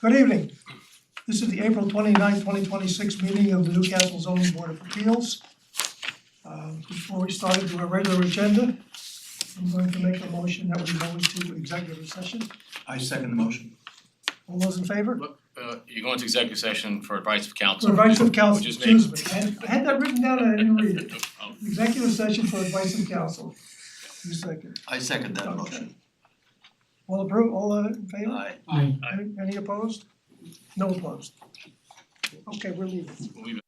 Good evening. This is the April 29, 2026 meeting of the Newcastle Zoning Board of Appeals. Before we start into our regular agenda, I'm going to make a motion that we go into executive session. I second the motion. All those in favor? You're going to executive session for advice of counsel. For advice of counsel, Which is me. excuse me. I had that written down and I didn't read it. Executive session for advice of counsel. You second. I second that Okay. motion. All approved, all in favor? Aye. Any opposed? No opposed. Okay, we're leaving. We've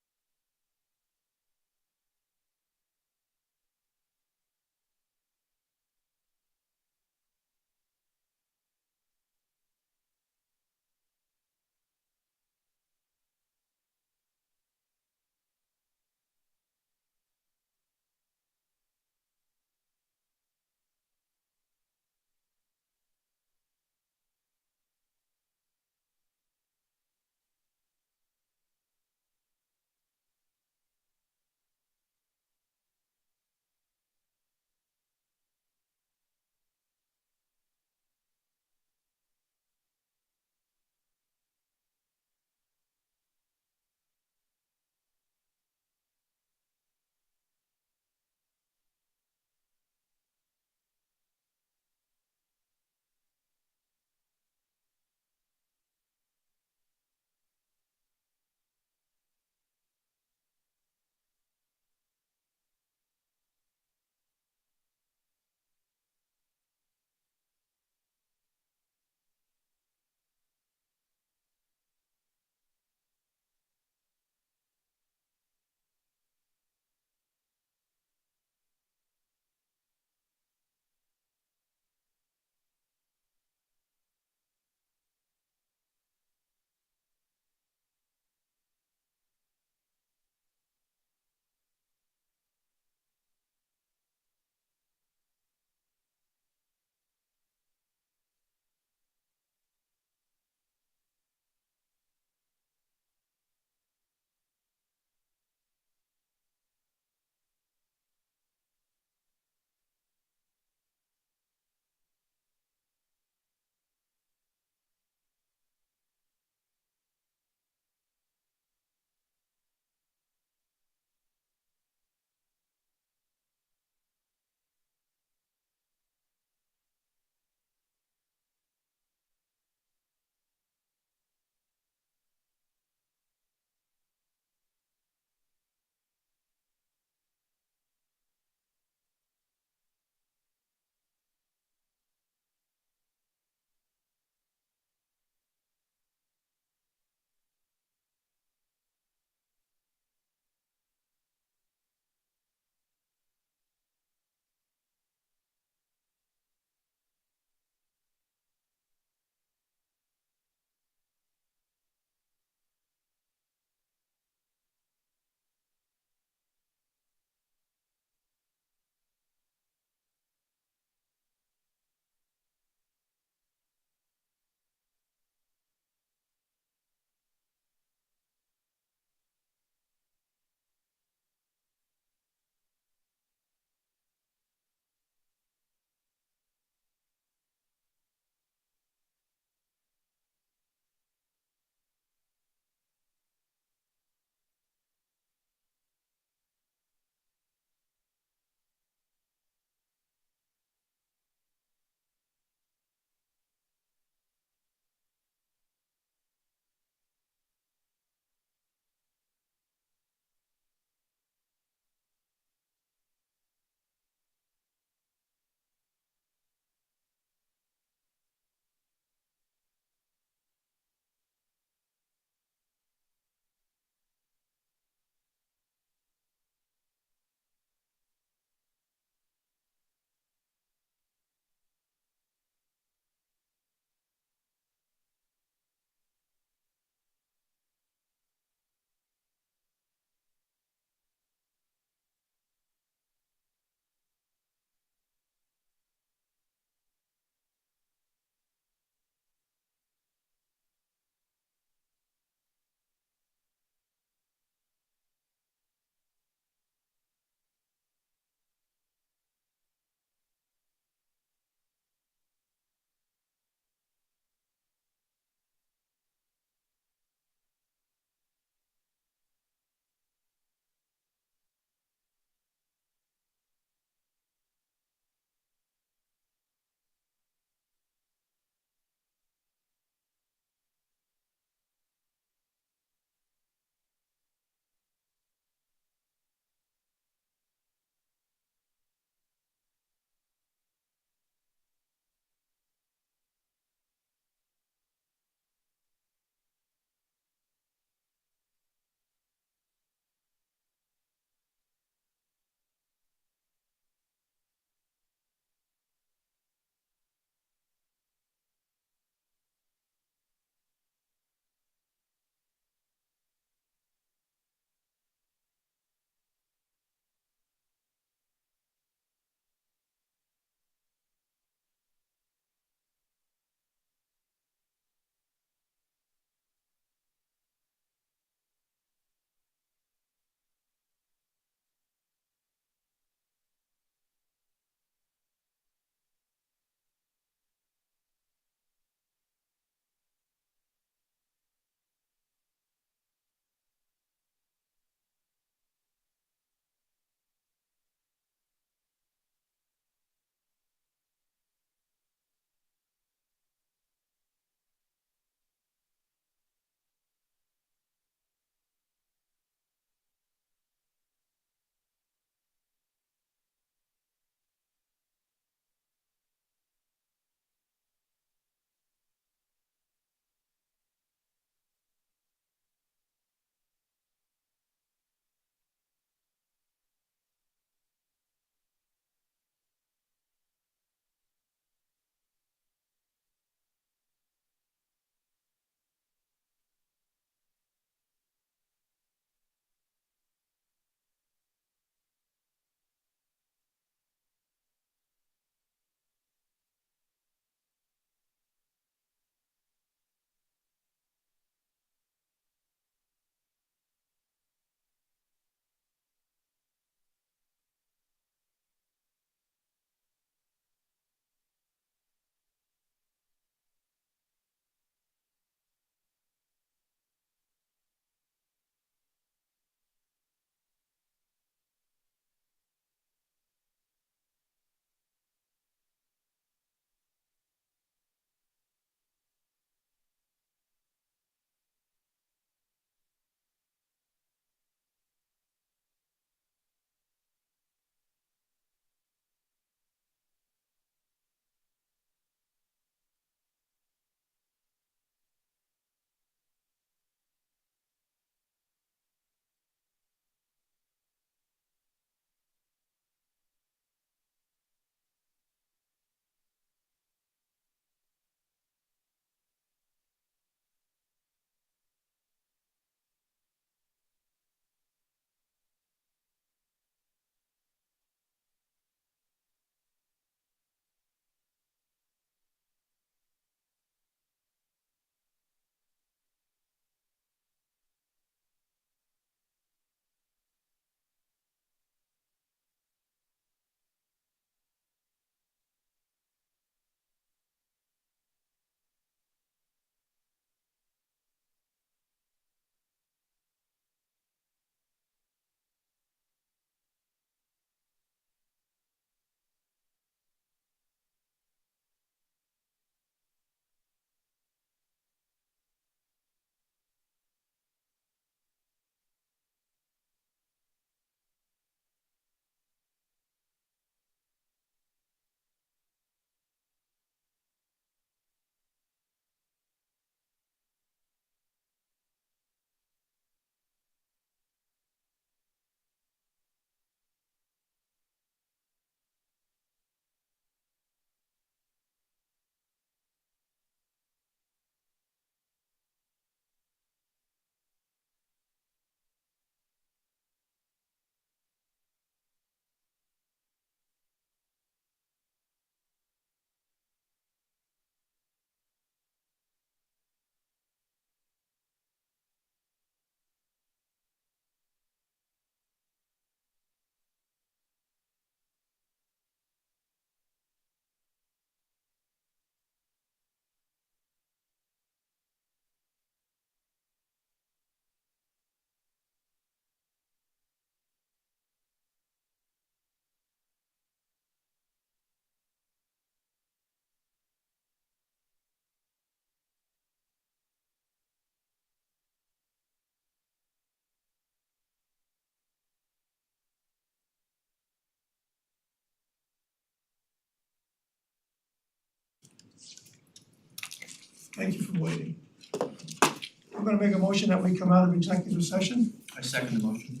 Thank you for waiting. I'm gonna make a motion that we come out of executive session. I second the motion.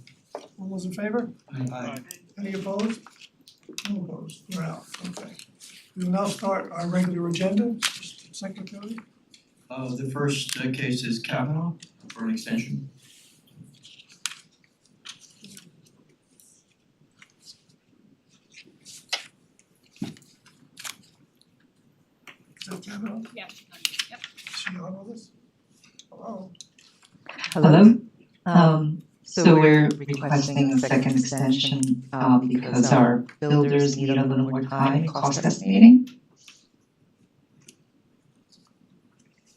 All those in favor? Aye. Any opposed? No opposed, we're out, okay. We will now start our regular agenda, Mr. Secretary. The first case is Kavanaugh for an extension. Is that Kavanaugh? Yep. Yep. Is she on with us? Hello? Hello. So we're requesting a second extension because our builders need a little more time in cost estimating.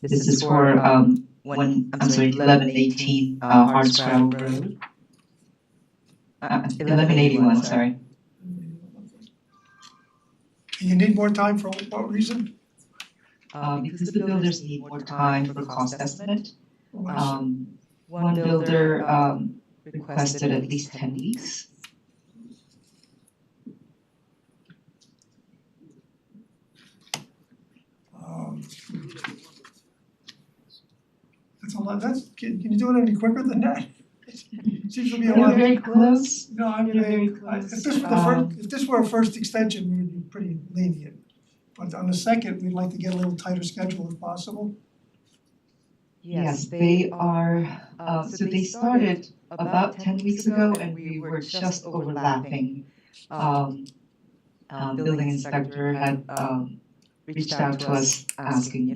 This is for 1118 Hardscrabble Road. 1181, sorry. And you need more time for what reason? Because the builders need more time for cost estimate. Oh, I see. One builder requested at least 10 weeks. That's a lot, can you do it any quicker than that? Seems to be a We're lot. very close. No, I You're very mean, close. if this were a first extension, we would be pretty lenient. But on the second, we'd like to get a little tighter schedule if possible. Yes, they are, so they started about 10 weeks ago and we were just overlapping. Building inspector had reached out to us asking,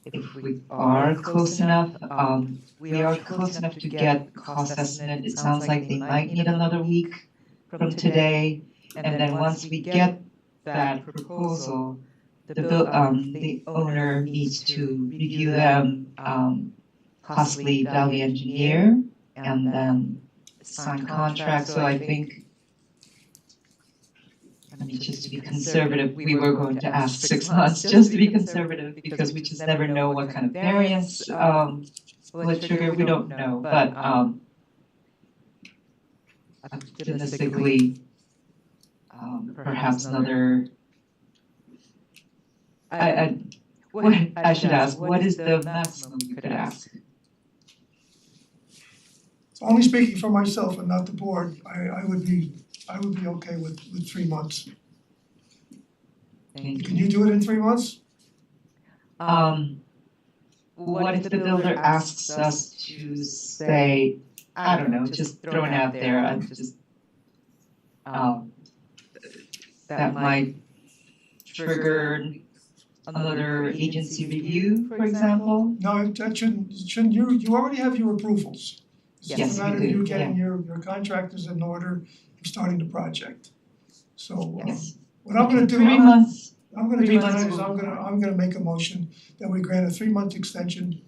if we are close enough, we are close enough to get cost estimate. It sounds like they might need another week from today. And then once we get that proposal, the owner needs to review them, possibly Valley Engineer, and then sign contracts. So I think, just to be conservative, we were going to ask 6 months, just to be conservative, because we just never know what kind of variance will it trigger. We don't know, but optimistically, perhaps another. I should ask, what is the maximum you could ask? So only speaking for myself and not the board, I would be okay with 3 months. Thank Can you do it in 3 months? What if the builder asks us to say, I don't know, just throw it out there, that might trigger another agency review, for example? No, that shouldn't, you already have your approvals. It's just Yes, a matter of we do, you getting your contractors in order and starting the project. So Yes. what I'm gonna do, 3 months. I'm gonna do 3 months tonight is will- I'm gonna make a motion that we grant a 3-month extension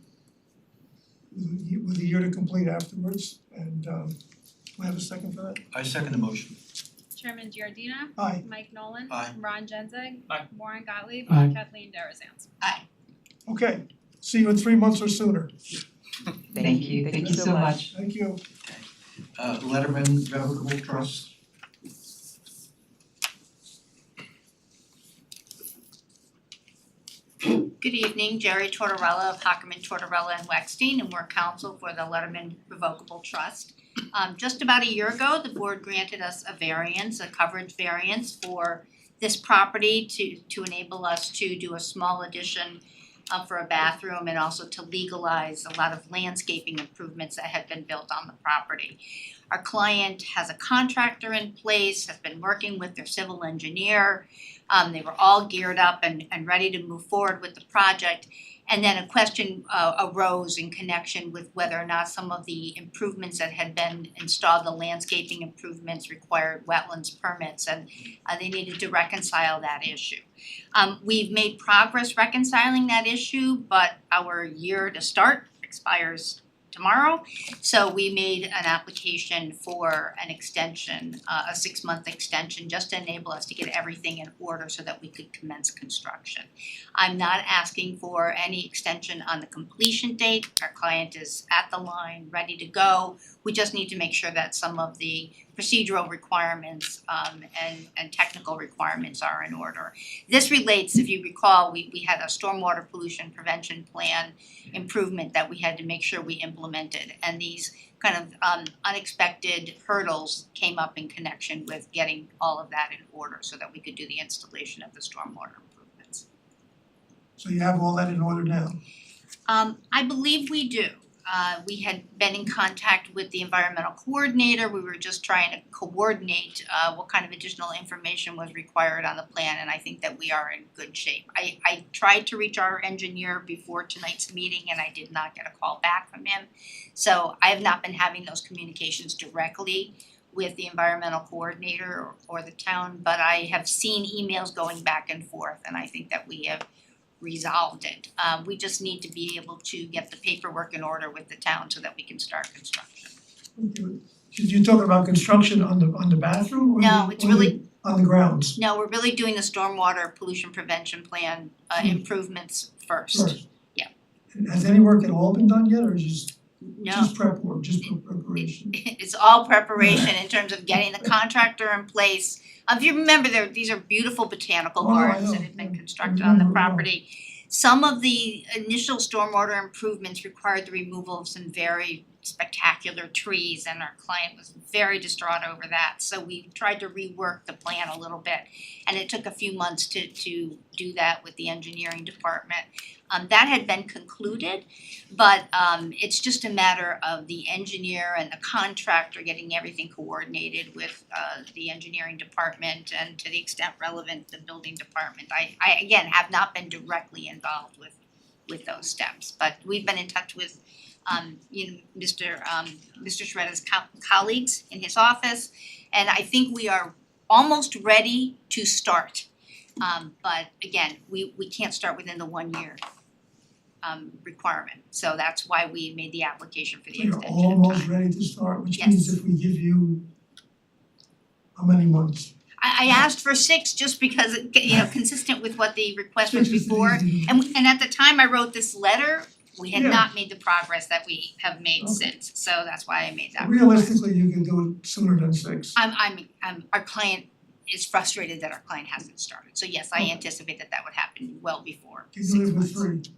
with a year to complete afterwards, and do I have a second for that? I second the motion. Chairman Giordina. Aye. Mike Nolan. Aye. Ron Genzeg. Aye. Warren Gottlieb. Aye. Kathleen Darazan. Okay, see you in 3 months or sooner. Thank you so much. Thank you. Letterman Revocable Trust. Good evening, Jerry Tortorella of Hockerman, Tortorella and Wexstein, and we're counsel for the Letterman Revocable Trust. Just about a year ago, the board granted us a variance, a coverage variance for this property to enable us to do a small addition for a bathroom and also to legalize a lot of landscaping improvements that had been built on the property. Our client has a contractor in place, has been working with their civil engineer. They were all geared up and ready to move forward with the project. And then a question arose in connection with whether or not some of the improvements that had been installed, the landscaping improvements, required wetlands permits, and they needed to reconcile that issue. We've made progress reconciling that issue, but our year to start expires tomorrow. So we made an application for an extension, a 6-month extension, just to enable us to get everything in order so that we could commence construction. I'm not asking for any extension on the completion date. Our client is at the line, ready to go. We just need to make sure that some of the procedural requirements and technical requirements are in order. This relates, if you recall, we had a stormwater pollution prevention plan improvement that we had to make sure we implemented, and these kind of unexpected hurdles came up in connection with getting all of that in order so that we could do the installation of the stormwater improvements. So you have all that in order now? I believe we do. We had been in contact with the environmental coordinator. We were just trying to coordinate what kind of additional information was required on the plan, and I think that we are in good shape. I tried to reach our engineer before tonight's meeting and I did not get a call back from him. So I have not been having those communications directly with the environmental coordinator or the town, but I have seen emails going back and forth, and I think that we have resolved it. We just need to be able to get the paperwork in order with the town so that we can start construction. Did you talk about construction on the bathroom or No, it's really, on the grounds no, we're really doing the stormwater pollution prevention plan improvements first. first? Yeah. Has any work at all been done yet, or just No, prep work, just preparation? it's all preparation in terms of getting the contractor in place. If you remember, these are beautiful botanical Oh, I gardens that know, had been yeah. constructed I on the remember, yeah. property. Some of the initial stormwater improvements required the removal of some very spectacular trees, and our client was very distraught over that. So we tried to rework the plan a little bit, and it took a few months to do that with the engineering department. That had been concluded, but it's just a matter of the engineer and the contractor getting everything coordinated with the engineering department, and to the extent relevant, the building department. I again have not been directly involved with those steps, but we've been in touch with Mr. Shredder's colleagues in his office, and I think we are almost ready to start. But again, we can't start within the 1 year requirement, so that's why we made the application for the So you're extension of almost time. ready to start, which Yes. means if we give you how many months? I asked for 6 just because, consistent with what the request was 6 is before. easy. And at the time I wrote this letter, we had Yeah. not made the progress that we have made Okay. since, so that's why I made that request. Realistically, you can do it sooner than 6. Our client is frustrated that our client hasn't started, so yes, I Okay. anticipate that would happen well before You 6 can live months. with 3.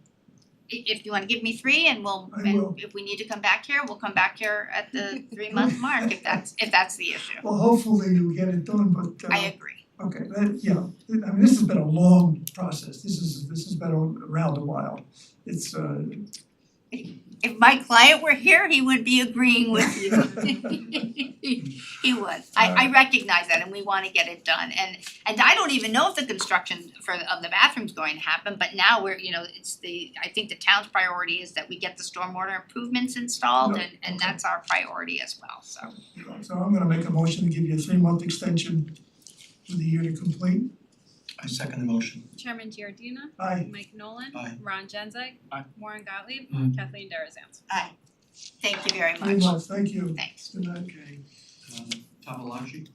If you wanna give me 3 and I will. if we need to come back here, we'll come back here at the 3-month mark if that's the issue. Well, hopefully you'll get it done, but I agree. okay, I mean, this has been a long process. This has been around a while. It's If my client were here, he would be agreeing with you. He would. I recognize that, and we wanna get it done. And I don't even know if the construction of the bathroom's going to happen, but now I think the town's priority is that we get the stormwater improvements installed, Yeah, and okay. that's our priority as well, so. So I'm gonna make a motion to give you a 3-month extension with a year to complete. I second the motion. Chairman Giordina. Aye. Mike Nolan. Aye. Ron Genzeg. Aye. Warren Gottlieb. Aye. Kathleen Darazan. Thank you very 3 much. months, thank you. Thanks. Good night. Okay. Tavalaji?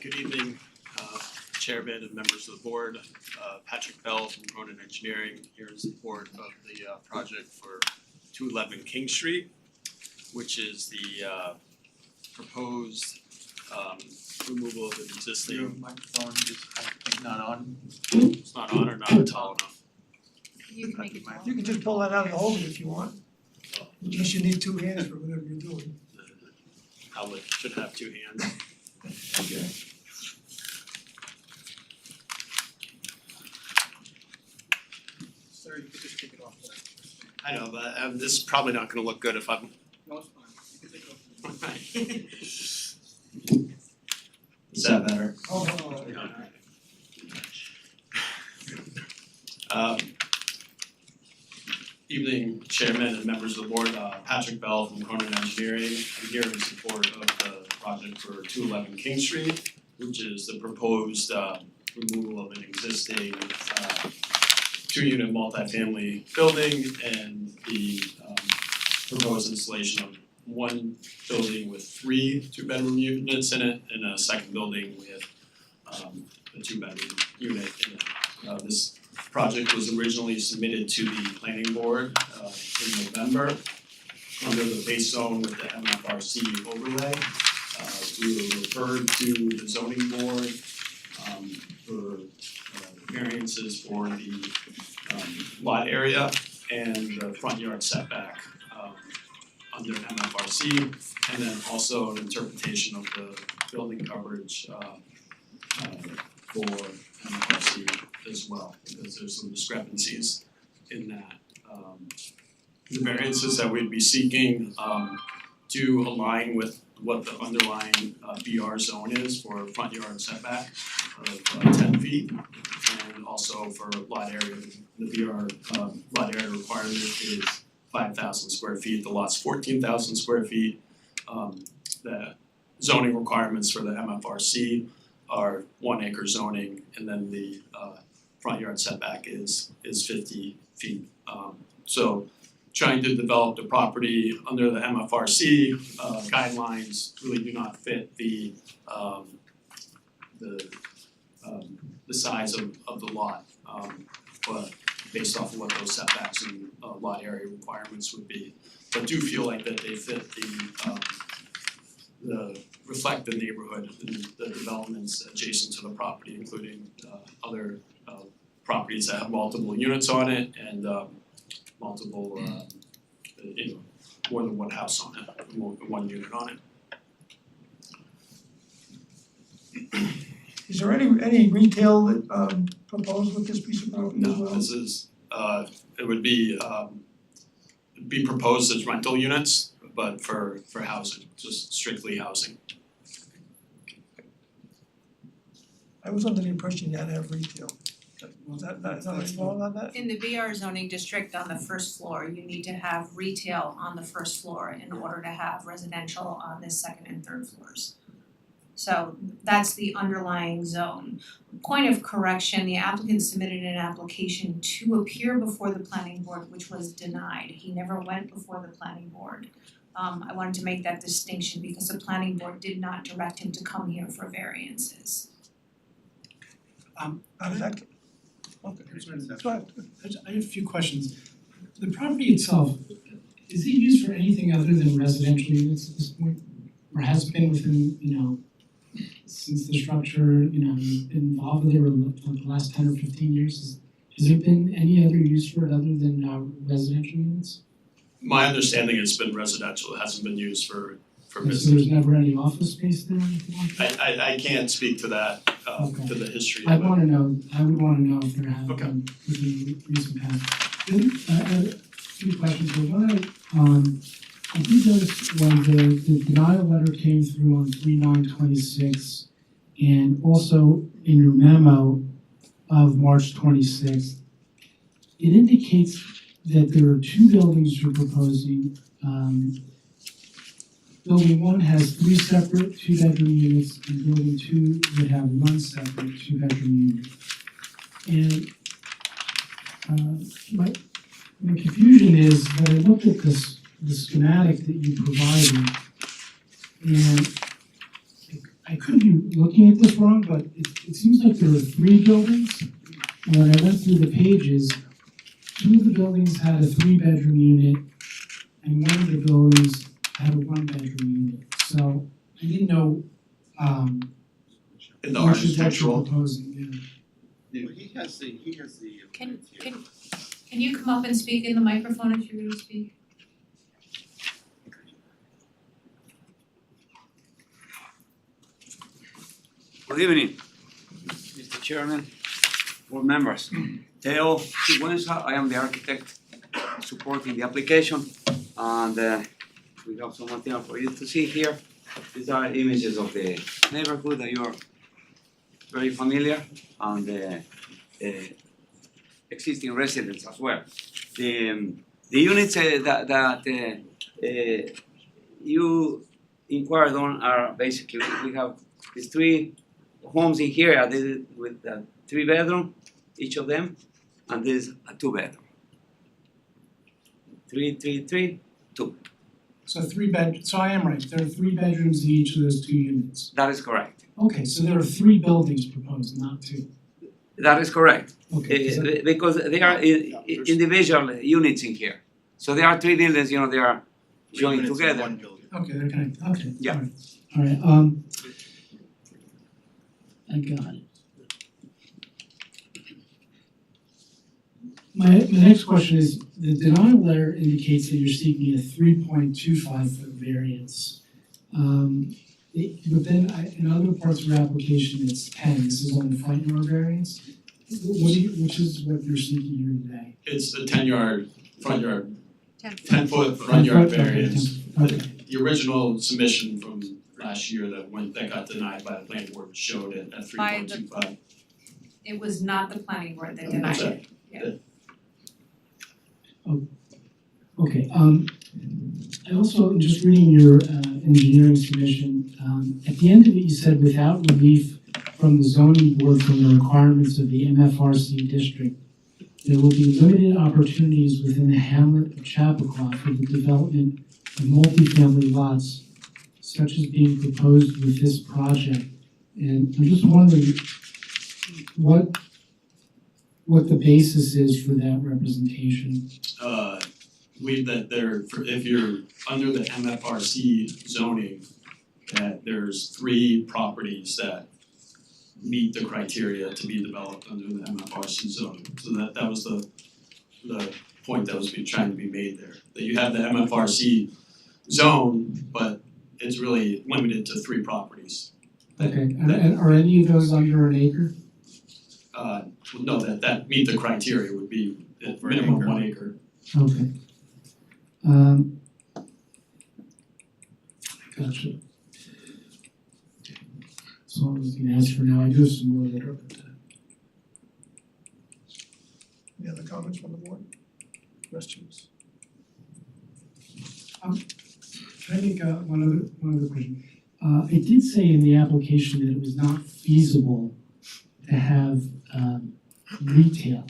Good evening, Chairman and members of the board. Patrick Bell from Cronin Engineering here in support of the project for 211 King Street, which is the proposed removal of an Your existing, microphone is, I think, not on. it's not on or not tall enough. You can make it You can just pull that out and hold it if you want. Unless you need 2 hands for whatever you're doing. The outlet should have 2 hands. Okay. Sir, you could just take it off there. I know, but this is probably not gonna look good if I'm. No, it's fine. You can take it off. Is that better? Oh, Evening, Chairman and members of the board, Patrick Bell from Cronin Engineering. I'm here in support of the project for 211 King Street, which is the proposed removal of an existing 2-unit multifamily building and the proposed installation of 1 building with 3 2-bedroom units in it and a second building with a 2-bedroom unit in it. This project was originally submitted to the planning board in November under the base zone with the MFRC overlay. We were referred to the zoning board for variances for the lot area and the front yard setback under MFRC, and then also an interpretation of the building coverage for MFRC as well, because there's some discrepancies in that. The variances that we'd be seeking do align with what the underlying BR zone is for front yard setback of 10 feet, and also for lot area. The BR lot area requirement is 5,000 square feet, the lot's 14,000 square feet. The zoning requirements for the MFRC are 1 acre zoning, and then the front yard setback is 50 feet. So trying to develop the property under the MFRC guidelines really do not fit the size of the lot, but based off of what those setbacks and lot area requirements would be. But do feel like that they fit reflect the neighborhood and the developments adjacent to the property, including other properties that have multiple units on it and multiple more than one house on it, one unit on it. Is there any retail proposed with this piece of property as No, well? this is it would be proposed as rental units, but for housing, just strictly housing. I was under the impression you had to have retail. Was that wrong on that? In the BR zoning district on the first floor, you need to have retail on the first floor in order to have residential on the second and third floors. So that's the underlying zone. Point of correction, the applicant submitted an application to appear before the planning board, which was denied. He never went before the planning board. I wanted to make that distinction because the planning board did not direct him to come here for variances. How does that? Okay, go ahead. I have a few questions. The property itself, is it used for anything other than residential units at this point? Or has been within, since the structure, you've been involved with it for the last 10 or 15 years? Has there been any other use for it other than residential units? My understanding it's been residential, it hasn't been used for So business. there's never any office space there or anything like that? I can't speak to that, Okay. to the history I of it. would wanna know if there have Okay. been within recent past. Then, I have a few questions, but one I did notice when the denial letter came through on 3/9/26 and also in your memo of March 26th, it indicates that there are 2 buildings you're proposing. Building 1 has 3 separate 2-bedroom units, and building 2 would have 1 separate 2-bedroom unit. And my confusion is that I looked at the schematic that you provided, and I could be looking at this wrong, but it seems like there are 3 buildings. And when I went through the pages, 2 of the buildings had a 3-bedroom unit, and 1 of the buildings had a 1-bedroom unit. So I didn't know In the which is what you're architectural, proposing, yeah. Well, he has the. Can you come up and speak in the microphone if you're gonna speak? Good evening, Mr. Chairman, board members. Teo Sigüenza, I am the architect supporting the application, and we have some material for you to see here. These are images of the neighborhood that you're very familiar, and the existing residents as well. The units that you inquired on are basically, we have these 3 homes in here are with 3-bedroom, each of them, and this is a 2-bedroom. 3, 2. So so I am right, there are 3 bedrooms in each of those 2 units. That is correct. Okay, so there are 3 buildings proposed, not 2. That is correct. Okay, is that- Because they are individual units in here. So there are three buildings, you know, they are joined together. okay, they're connected, okay, Yeah. alright, I got it. My next question is, the denial letter indicates that you're seeking a 3.25 foot variance. But then in other parts of your application, it's 10, this is on the front yard variance. Which is what you're seeking here today? It's the 10-yard front yard, 10. 10-foot front yard Okay, variance. okay. The original submission from last year that got denied by the planning board showed it at By the- 3.25. It was not the planning board that Oh, denied sorry. it. Okay, I also, just reading your engineering submission, at the end of it, you said without relief from the zoning board from the requirements of the MFRC district, there will be limited opportunities within the hamlet of Chappaqua for the development of multifamily lots, such as being proposed with this project. And I'm just wondering what the basis is for that representation. Believe that if you're under the MFRC zoning, that there's 3 properties that meet the criteria to be developed under the MFRC zoning. So that was the point that was trying to be made there. That you have the MFRC zone, but it's really limited to 3 properties. Okay, and are any of those under an acre? No, that meet the criteria would be at minimum 1 acre. Okay. Gotcha. So I was gonna ask for now, I do have some more later, but Any other comments from the board? Questions? can I make one other question? It did say in the application that it was not feasible to have retail.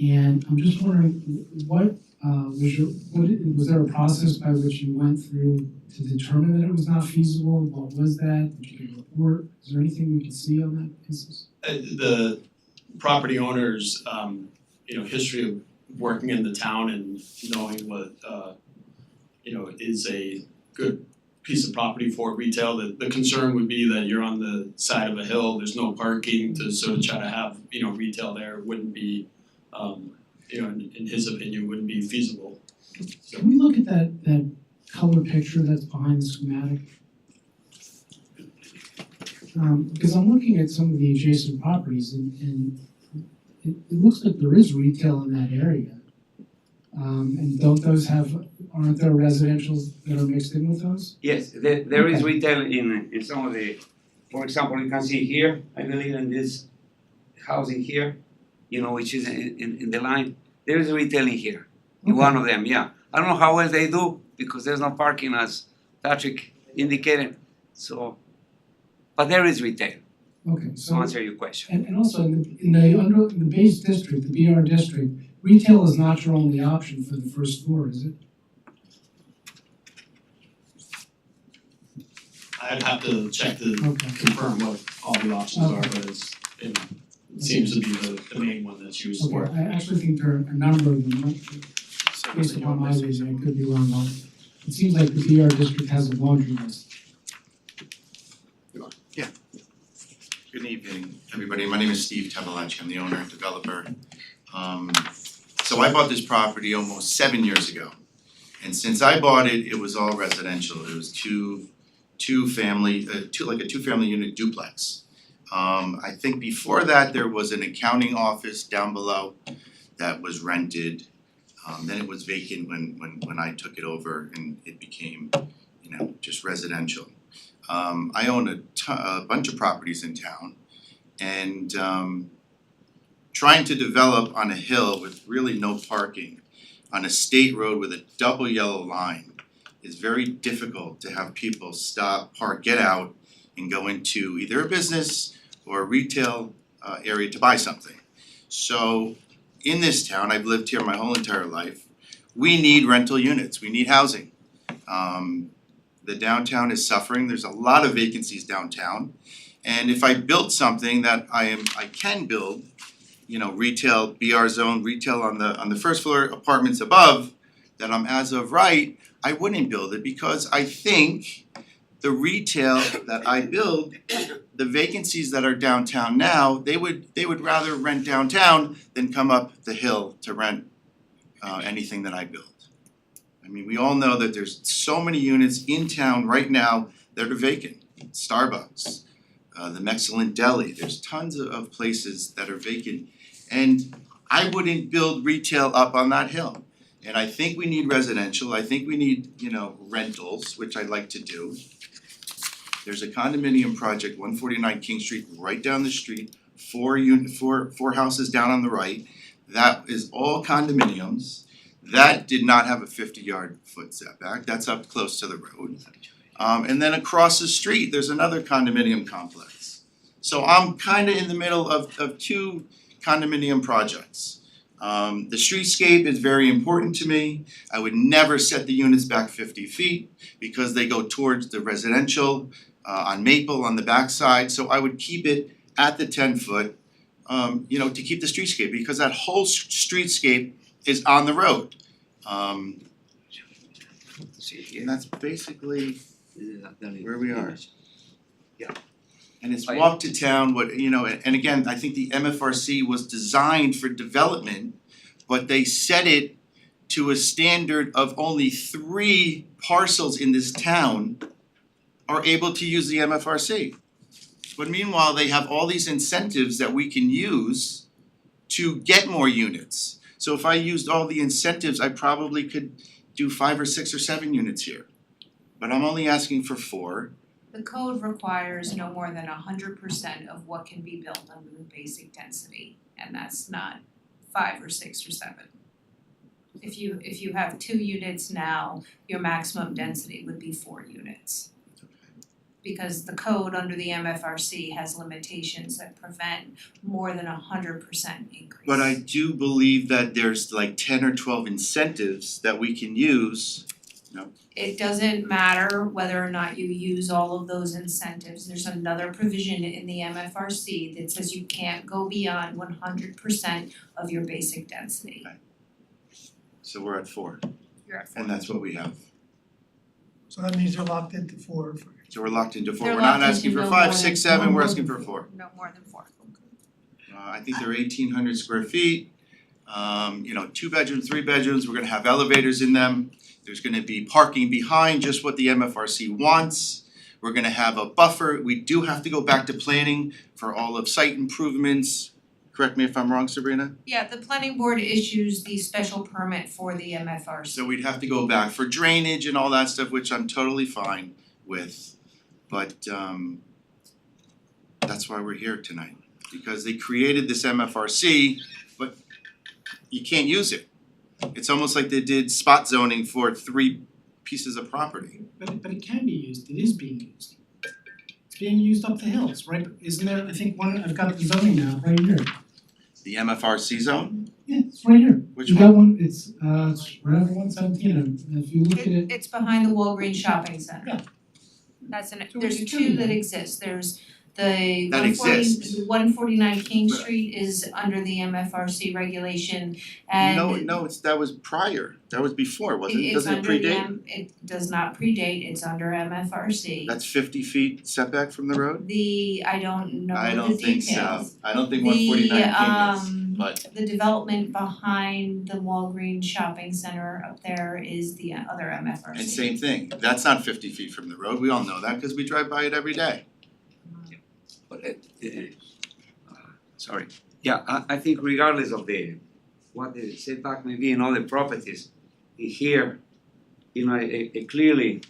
And I'm just wondering, was there a process by which you went through to determine that it was not feasible? What was that? Did you get a report? Is there anything we can see on that basis? The property owners, history of working in the town and knowing what, is a good piece of property for retail. The concern would be that you're on the side of a hill, there's no parking to sort of try to have, retail there wouldn't be, in his opinion, wouldn't be feasible. Can we look at that color picture that's behind the schematic? Because I'm looking at some of the adjacent properties and it looks like there is retail in that area. And aren't there residentials that are mixed in with those? Yes, there is Okay. retail in some of the, for example, you can see here, I believe in this housing here, which is in the line, there is retail in here, in one of them, yeah. I don't know how well they do, because there's no parking as Patrick indicated, so, but there is retail, Okay, to so, answer your question. and also in the base district, the BR district, retail is not your only option for the first floor, is it? I'd have to check to Okay. confirm what all the options are, but it seems to be the main one that's used for it. Okay, I actually think there are a number of them, based upon my reason, I could be wrong, but it seems like the BR district has a laundry list. Good evening, everybody. My name is Steve Tavalachi. I'm the owner and developer. So I bought this property almost 7 years ago. And since I bought it, it was all residential. It was two family unit duplex. I think before that, there was an accounting office down below that was rented. Then it was vacant when I took it over and it became, just residential. I own a bunch of properties in town and trying to develop on a hill with really no parking on a state road with a double yellow line is very difficult to have people stop, park, get out and go into either a business or a retail area to buy something. So in this town, I've lived here my whole entire life, we need rental units, we need housing. The downtown is suffering, there's a lot of vacancies downtown. And if I build something that I can build, retail, BR zone, retail on the first floor, apartments above, that I'm as of right, I wouldn't build it because I think the retail that I build, the vacancies that are downtown now, they would rather rent downtown than come up the hill to rent anything that I build. I mean, we all know that there's so many units in town right now that are vacant. Starbucks, the Mexican Deli, there's tons of places that are vacant. And I wouldn't build retail up on that hill. And I think we need residential, I think we need, rentals, which I'd like to do. There's a condominium project, 149 King Street, right down the street, four houses down on the right. That is all condominiums. That did not have a 50-yard foot setback, that's up close to the road. And then across the street, there's another condominium complex. So I'm kinda in the middle of two condominium projects. The streetscape is very important to me. I would never set the units back 50 feet because they go towards the residential on Maple on the backside, so I would keep it at the 10 foot, to keep the streetscape because that whole streetscape is on the road. And that's basically where we are. And it's walk to town, and again, I think the MFRC was designed for development, but they set it to a standard of only 3 parcels in this town are able to use the MFRC. But meanwhile, they have all these incentives that we can use to get more units. So if I used all the incentives, I probably could do 5 or 6 or 7 units here. But I'm only asking for 4. The code requires no more than 100% of what can be built under the basic density, and that's not 5 or 6 or 7. If you have 2 units now, your maximum density would be 4 units. Because the code under the MFRC has limitations that prevent more than 100% increase. But I do believe that there's like 10 or 12 incentives that we can use. It doesn't matter whether or not you use all of those incentives, there's another provision in the MFRC that says you can't go beyond 100% of your basic density. So we're at 4, You're at 4. and that's what we have. So that means you're locked into 4 for So we're locked into 4. They're We're not locked asking into for no 5, more 6, than- 7, no we're more asking than for 4. No more than 4. I think they're 1,800 square feet. 2 bedrooms, 3 bedrooms, we're gonna have elevators in them. There's gonna be parking behind, just what the MFRC wants. We're gonna have a buffer. We do have to go back to planning for all of site improvements. Correct me if I'm wrong, Sabrina? Yeah, the planning board issues the special permit for the MFRC. So we'd have to go back for drainage and all that stuff, which I'm totally fine with. But that's why we're here tonight, because they created this MFRC, but you can't use it. It's almost like they did spot zoning for 3 pieces of property. But it can be used, it is being used. It's being used up the hills, right? Isn't there, I think I've got the zoning now, right here. The MFRC zone? Yeah, it's right here. Which You got one, it's right over 117, and if you look at it, It's behind the Walgreens shopping center. Yeah. That's So there's we 2 can- that exist, there's the That 140 exists. 149 King But- Street is under the MFRC regulation and No, that was prior. That was before, wasn't it? it's Doesn't it under the predate? it does not predate, it's under MFRC. That's 50 feet setback from the road? I don't know I the don't think so. details. I don't think 149 King is, The but the development behind the Walgreens shopping center up there is the other MFRC. and same thing. That's not 50 feet from the road. We all know that because we drive by it every day. But sorry, yeah, I think regardless of what the setback may be in other properties, here, clearly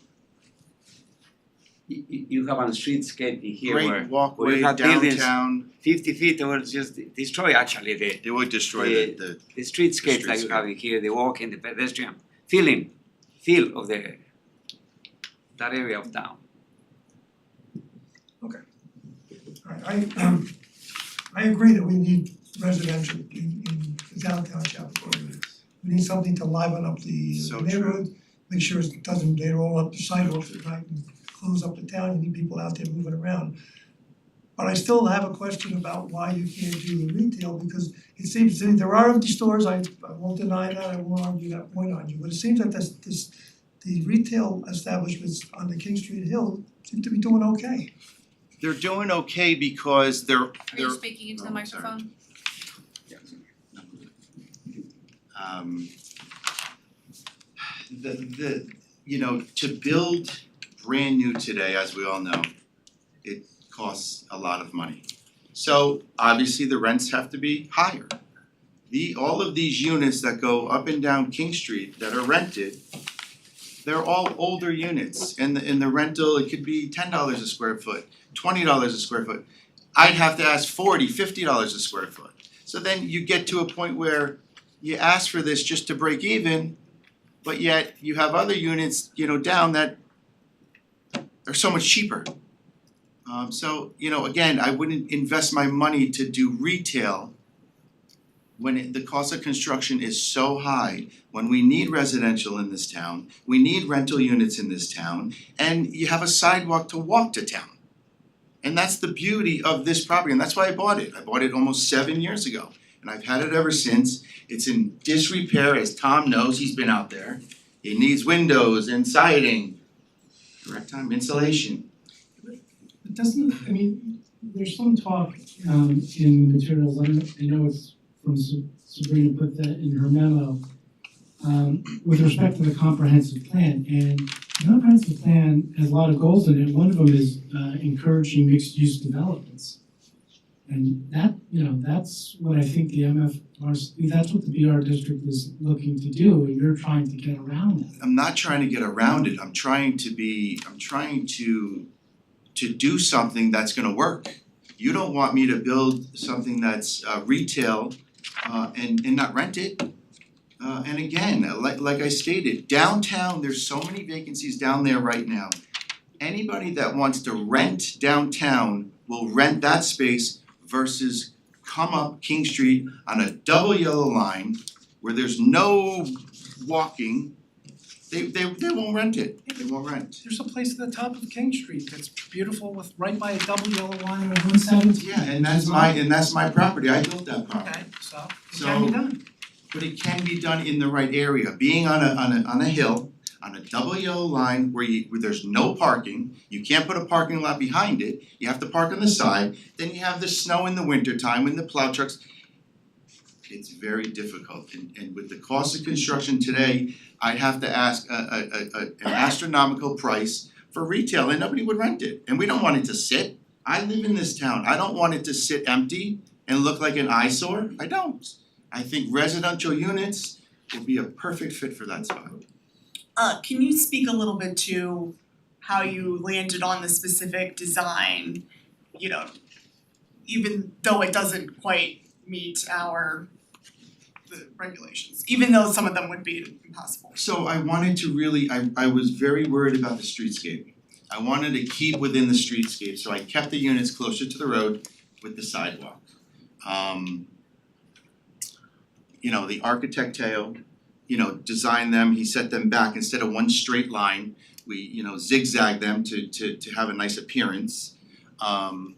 you have a streetscape in here where Great walkway we have buildings downtown. 50 feet will just destroy actually the It would destroy the streetscape that you have in here, the walking, the pedestrian feel of that area of town. Alright, I agree that we need residential in downtown Chappaqua. We need something to liven up the So neighborhood, make sure it doesn't, they roll up the sidewalks at night and close up the town, you need people out there moving around. But I still have a question about why you can't do the retail, because it seems to me there are empty stores, I won't deny that, I won't argue that point on you, but it seems that the retail establishments on the King Street Hill seem to be doing okay. They're doing okay because they're Are you speaking into the Oh, sorry. microphone? The you know, to build brand new today, as we all know, it costs a lot of money. So obviously the rents have to be higher. All of these units that go up and down King Street that are rented, they're all older units, and the rental, it could be $10 a square foot, $20 a square foot. I'd have to ask $40, $50 a square foot. So then you get to a point where you ask for this just to break even, but yet you have other units, you know, down that are so much cheaper. So, you know, again, I wouldn't invest my money to do retail when the cost of construction is so high, when we need residential in this town, we need rental units in this town, and you have a sidewalk to walk to town. And that's the beauty of this property, and that's why I bought it. I bought it almost 7 years ago, and I've had it ever since. It's in disrepair, as Tom knows, he's been out there. It needs windows and siding, correct time, insulation. It doesn't, I mean, there's some talk in materials, I know it's from Sabrina put that in her memo, with respect to the comprehensive plan, and the comprehensive plan has a lot of goals in it. One of them is encouraging mixed-use developments. And that, you know, that's what I think the MFRC, that's what the BR district is looking to do, and you're trying to get around that. I'm not trying to get around it, I'm trying to do something that's gonna work. You don't want me to build something that's retail and not rent it. And again, like I stated, downtown, there's so many vacancies down there right now. Anybody that wants to rent downtown will rent that space versus come up King Street on a double yellow line where there's no walking. They won't rent it, they won't rent. There's a place at the top of King Street that's beautiful with right by a double yellow line of 117. Yeah, and that's my property, I built that property. Okay, so it So- can be done. But it can be done in the right area, being on a hill, on a double yellow line where there's no parking, you can't put a parking lot behind it, you have to park on the side, then you have the snow in the winter time when the plow trucks. It's very difficult, and with the cost of construction today, I'd have to ask an astronomical price for retail, and nobody would rent it, and we don't want it to sit. I live in this town, I don't want it to sit empty and look like an eyesore, I don't. I think residential units will be a perfect fit for that spot. Can you speak a little bit to how you landed on the specific design, you know, even though it doesn't quite meet the regulations, even though some of them would be impossible? So I wanted to really, I was very worried about the streetscape. I wanted to keep within the streetscape, so I kept the units closer to the road with the sidewalk. You know, the architect Teo, you know, designed them, he set them back instead of one straight line. We, you know, zigzag them to have a nice appearance. And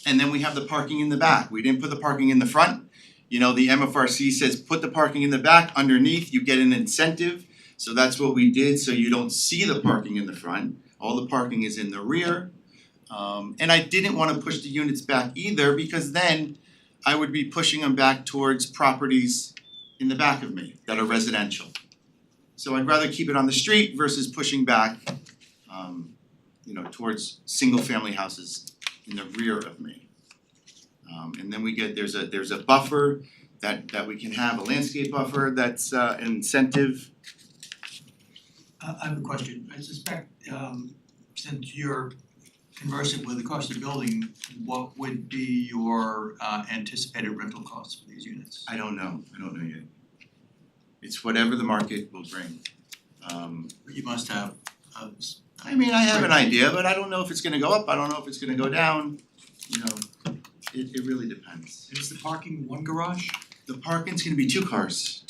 then we have the parking in the back. We didn't put the parking in the front. You know, the MFRC says put the parking in the back, underneath you get an incentive. So that's what we did, so you don't see the parking in the front. All the parking is in the rear. And I didn't wanna push the units back either, because then I would be pushing them back towards properties in the back of me that are residential. So I'd rather keep it on the street versus pushing back, you know, towards single family houses in the rear of me. And then there's a buffer that we can have, a landscape buffer that's an incentive. I have a question. I suspect since you're conversant with the cost of building, what would be your anticipated rental costs for these units? I don't know yet. It's whatever the market will bring. You must have I mean, I have an idea, but I don't know if it's gonna go up, I don't know if it's gonna go down, you know, it really depends. Is the parking one garage? The parking's gonna be two cars,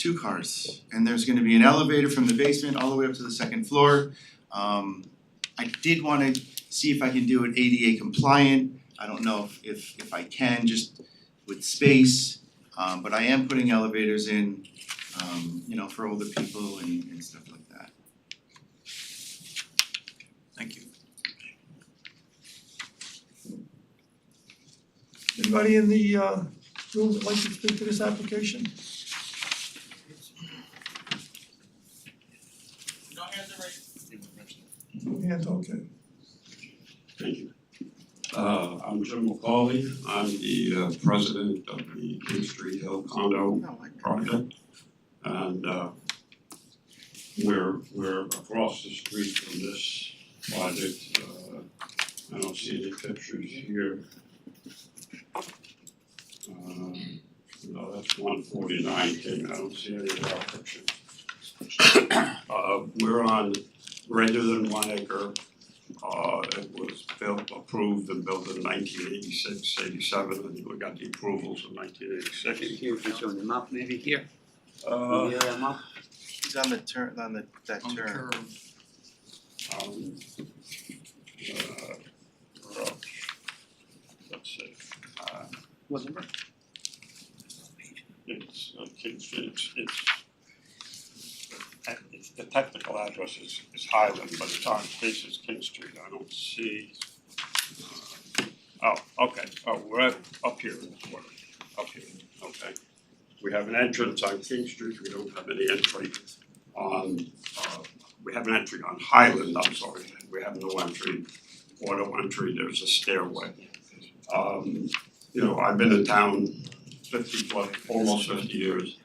and there's gonna be an elevator from the basement all the way up to the second floor. I did wanna see if I can do it ADA compliant. I don't know if I can, just with space, but I am putting elevators in, for older people and stuff like that. Thank you. Anybody in the room would like to speak to this application? No hands, okay. Thank you. I'm Jim McCauley. I'm the president of the King Street Hill Condo Project. And we're across the street from this project. I don't see any pictures here. No, that's 149 King. I don't see any of our pictures. We're on greater than 1 acre. It was approved and built in 1986, 87, and we got the approvals in 1986. Here, you can show the map maybe here. Uh, The other map. He's on the turn, on that On the turn. curve. Let's see, What number? it's King Street, it's the technical address is Highland, but it's on faces King Street, I don't see. We're up here in the corner, up here, okay. We have an entrance on King Street, we don't have any entry on, we have an entry on Highland, I'm sorry, we have no entry, auto entry, there's a stairway. I've been in town 50 plus, almost 50 years.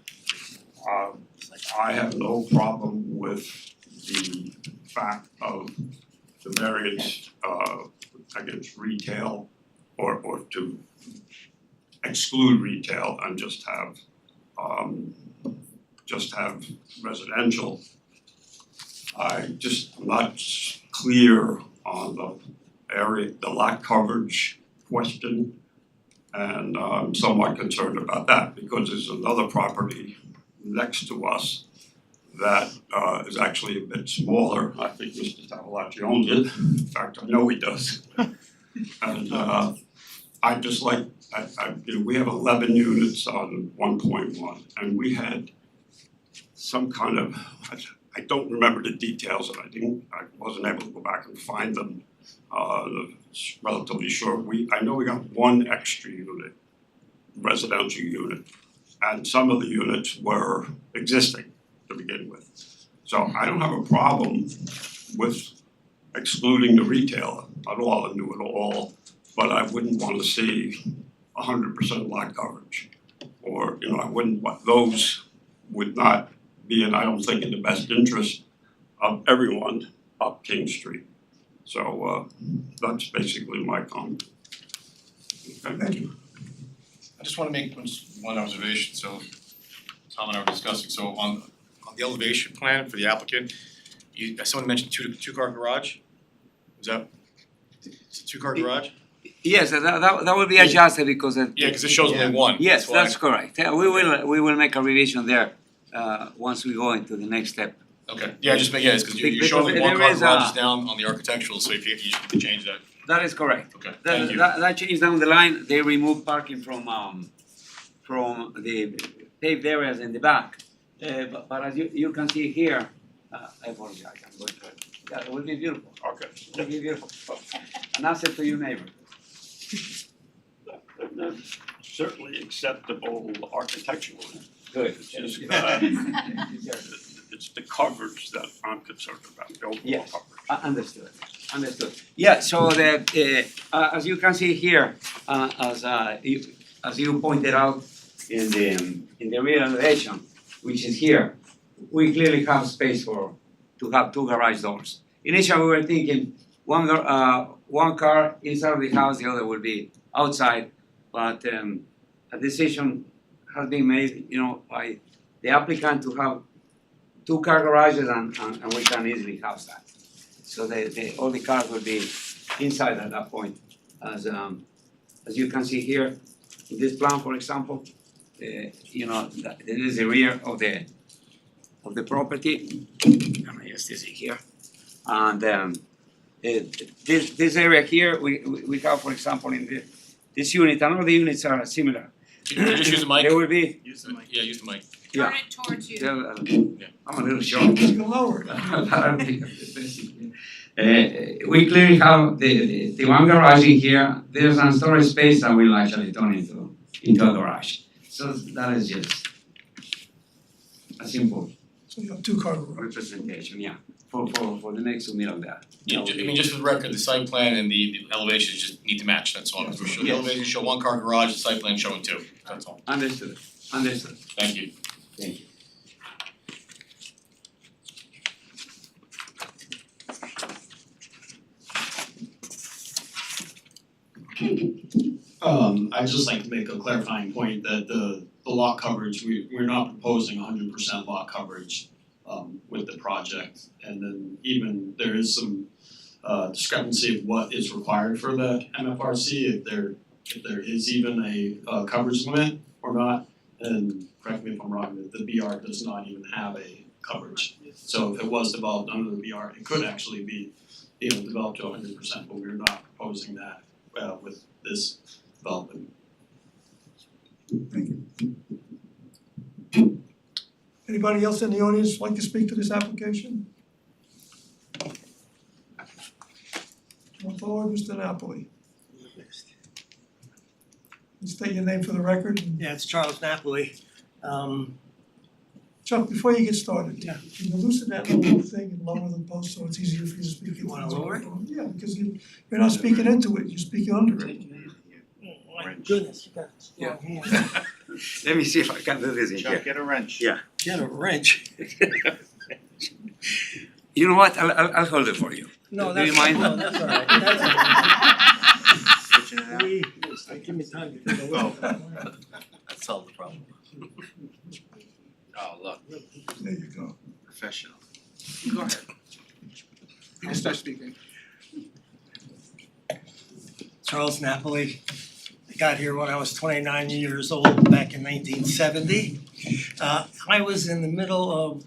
I have no problem with the fact of the variance against retail or to exclude retail and just have residential. I'm not clear on the area, the lot coverage question. And I'm somewhat concerned about that because there's another property next to us that is actually a bit smaller. I think Mr. Tavolacci owns it. In fact, I know he does. And I just like, we have 11 units on 1.1 and we had some kind of, I don't remember the details and I wasn't able to go back and find them. Relatively short. I know we got one extra unit, residential unit, and some of the units were existing to begin with. So I don't have a problem with excluding the retail at all and do it all, but I wouldn't want to see 100% lot coverage. Or, I wouldn't want, those would not be, and I don't think in the best interest of everyone up King Street. So that's basically my comment. Okay. Thank you. I just wanna make just one observation, so Tom and I were discussing, so on the elevation plan for the applicant, someone mentioned two-car garage? Is that, it's a two-car garage? Yes, that will be adjusted because Yeah, cause it shows only one, yes, why. that's correct. Yeah, we will make a revision there once we go into the next step. Okay, yeah, just make, it's cause you Because show only there one car is garages down on the architectural, so if you can change that, That is correct. okay, thank you. That change down the line, they remove parking from the paved areas in the back. But as you can see here, I apologize, I'm going to, yeah, it will be beautiful, Okay. it will be beautiful. An asset to your neighbor. That's certainly acceptable architecturally. Good. It's just it's the coverage that I'm concerned about, the overall Yes. coverage. Understood. Yeah, so as you can see here, as you pointed out in the rear elevation, which is here, we clearly have space to have two garage doors. Initially, we were thinking one car inside of the house, the other will be outside, but a decision has been made, by the applicant to have two car garages and we can easily house that. So all the cars will be inside at that point. As you can see here, in this plan, for example, there is the rear of the property. Can I just see here? And This area here, we have, for example, in this unit, and all the units are similar. Could you just use the mic? There will be, Use the mic. Yeah, use the mic. yeah. Turn it towards you. I'm a little short. You can lower it. We clearly have the one garage in here, there's some storage space that will actually turn into a garage. So that is just a simple So you have two-car garage. representation, yeah, for the next unit of that. Yeah, I mean, just for the record, the site plan and the elevations just need to match, that's all, because we show, the Yes. elevations show one car garage, the site plan showing two, that's all. Understood, understood, Thank you. thank you. I'd just like to make a clarifying point that the lot coverage, we're not proposing 100% lot coverage with the project. And then even there is some discrepancy of what is required for the MFRC, if there is even a coverage limit or not. And correct me if I'm wrong, the BR does not even have a coverage. So if it was developed under the BR, it could actually be, developed to 100%, but we're not proposing that with this development. Anybody else in the audience like to speak to this application? Come forward, Mr. Napoli. Please state your name for the record. Yeah, it's Charles Napoli. Chuck, before you get started, Yeah. can you loosen that little thing and lower the post so it's easier for you to speak? You wanna lower it? Yeah, because you're not speaking into it, you're speaking under it. Oh my goodness, you got a strong hand. Let me see if I can do this in here. get a wrench. Yeah. Get a wrench. You know what, I'll hold it for you. No, Do you that's, mind? no, that's all right, that's all right. Please, give me time to take a look. That solved the problem. Oh, look, There you go. professional. Go ahead. You can start speaking. Charles Napoli. I got here when I was 29 years old back in 1970. I was in the middle of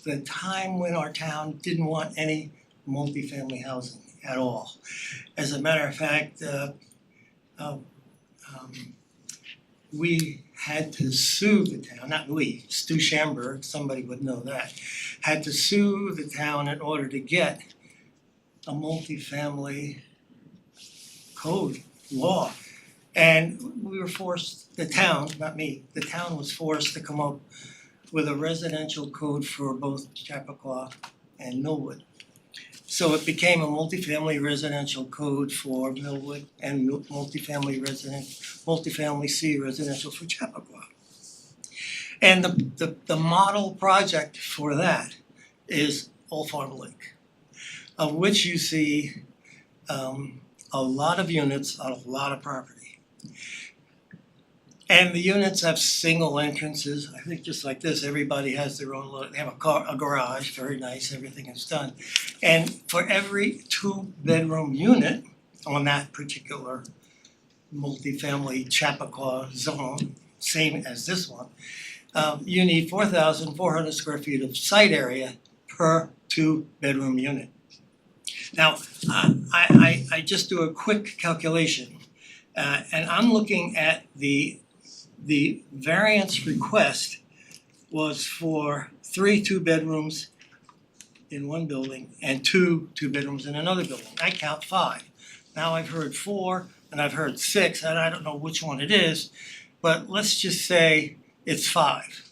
the time when our town didn't want any multifamily housing at all. As a matter of fact, we had to sue the town, not we, Stu Schamberg, somebody would know that, had to sue the town in order to get a multifamily code law. And we were forced, the town, not me, the town was forced to come up with a residential code for both Chappaqua and Millwood. So it became a multifamily residential code for Millwood and multifamily C residential for Chappaqua. And the model project for that is Old Farm Lake, of which you see a lot of units on a lot of property. And the units have single entrances, I think just like this, everybody has their own, they have a garage, very nice, everything is done. And for every 2-bedroom unit on that particular multifamily Chappaqua zone, same as this one, you need 4,400 square feet of site area per 2-bedroom unit. Now, I just do a quick calculation, and I'm looking at the variance request was for 3 2-bedrooms in one building and 2 2-bedrooms in another building. I count 5. Now I've heard 4 and I've heard 6, and I don't know which one it is, but let's just say it's 5.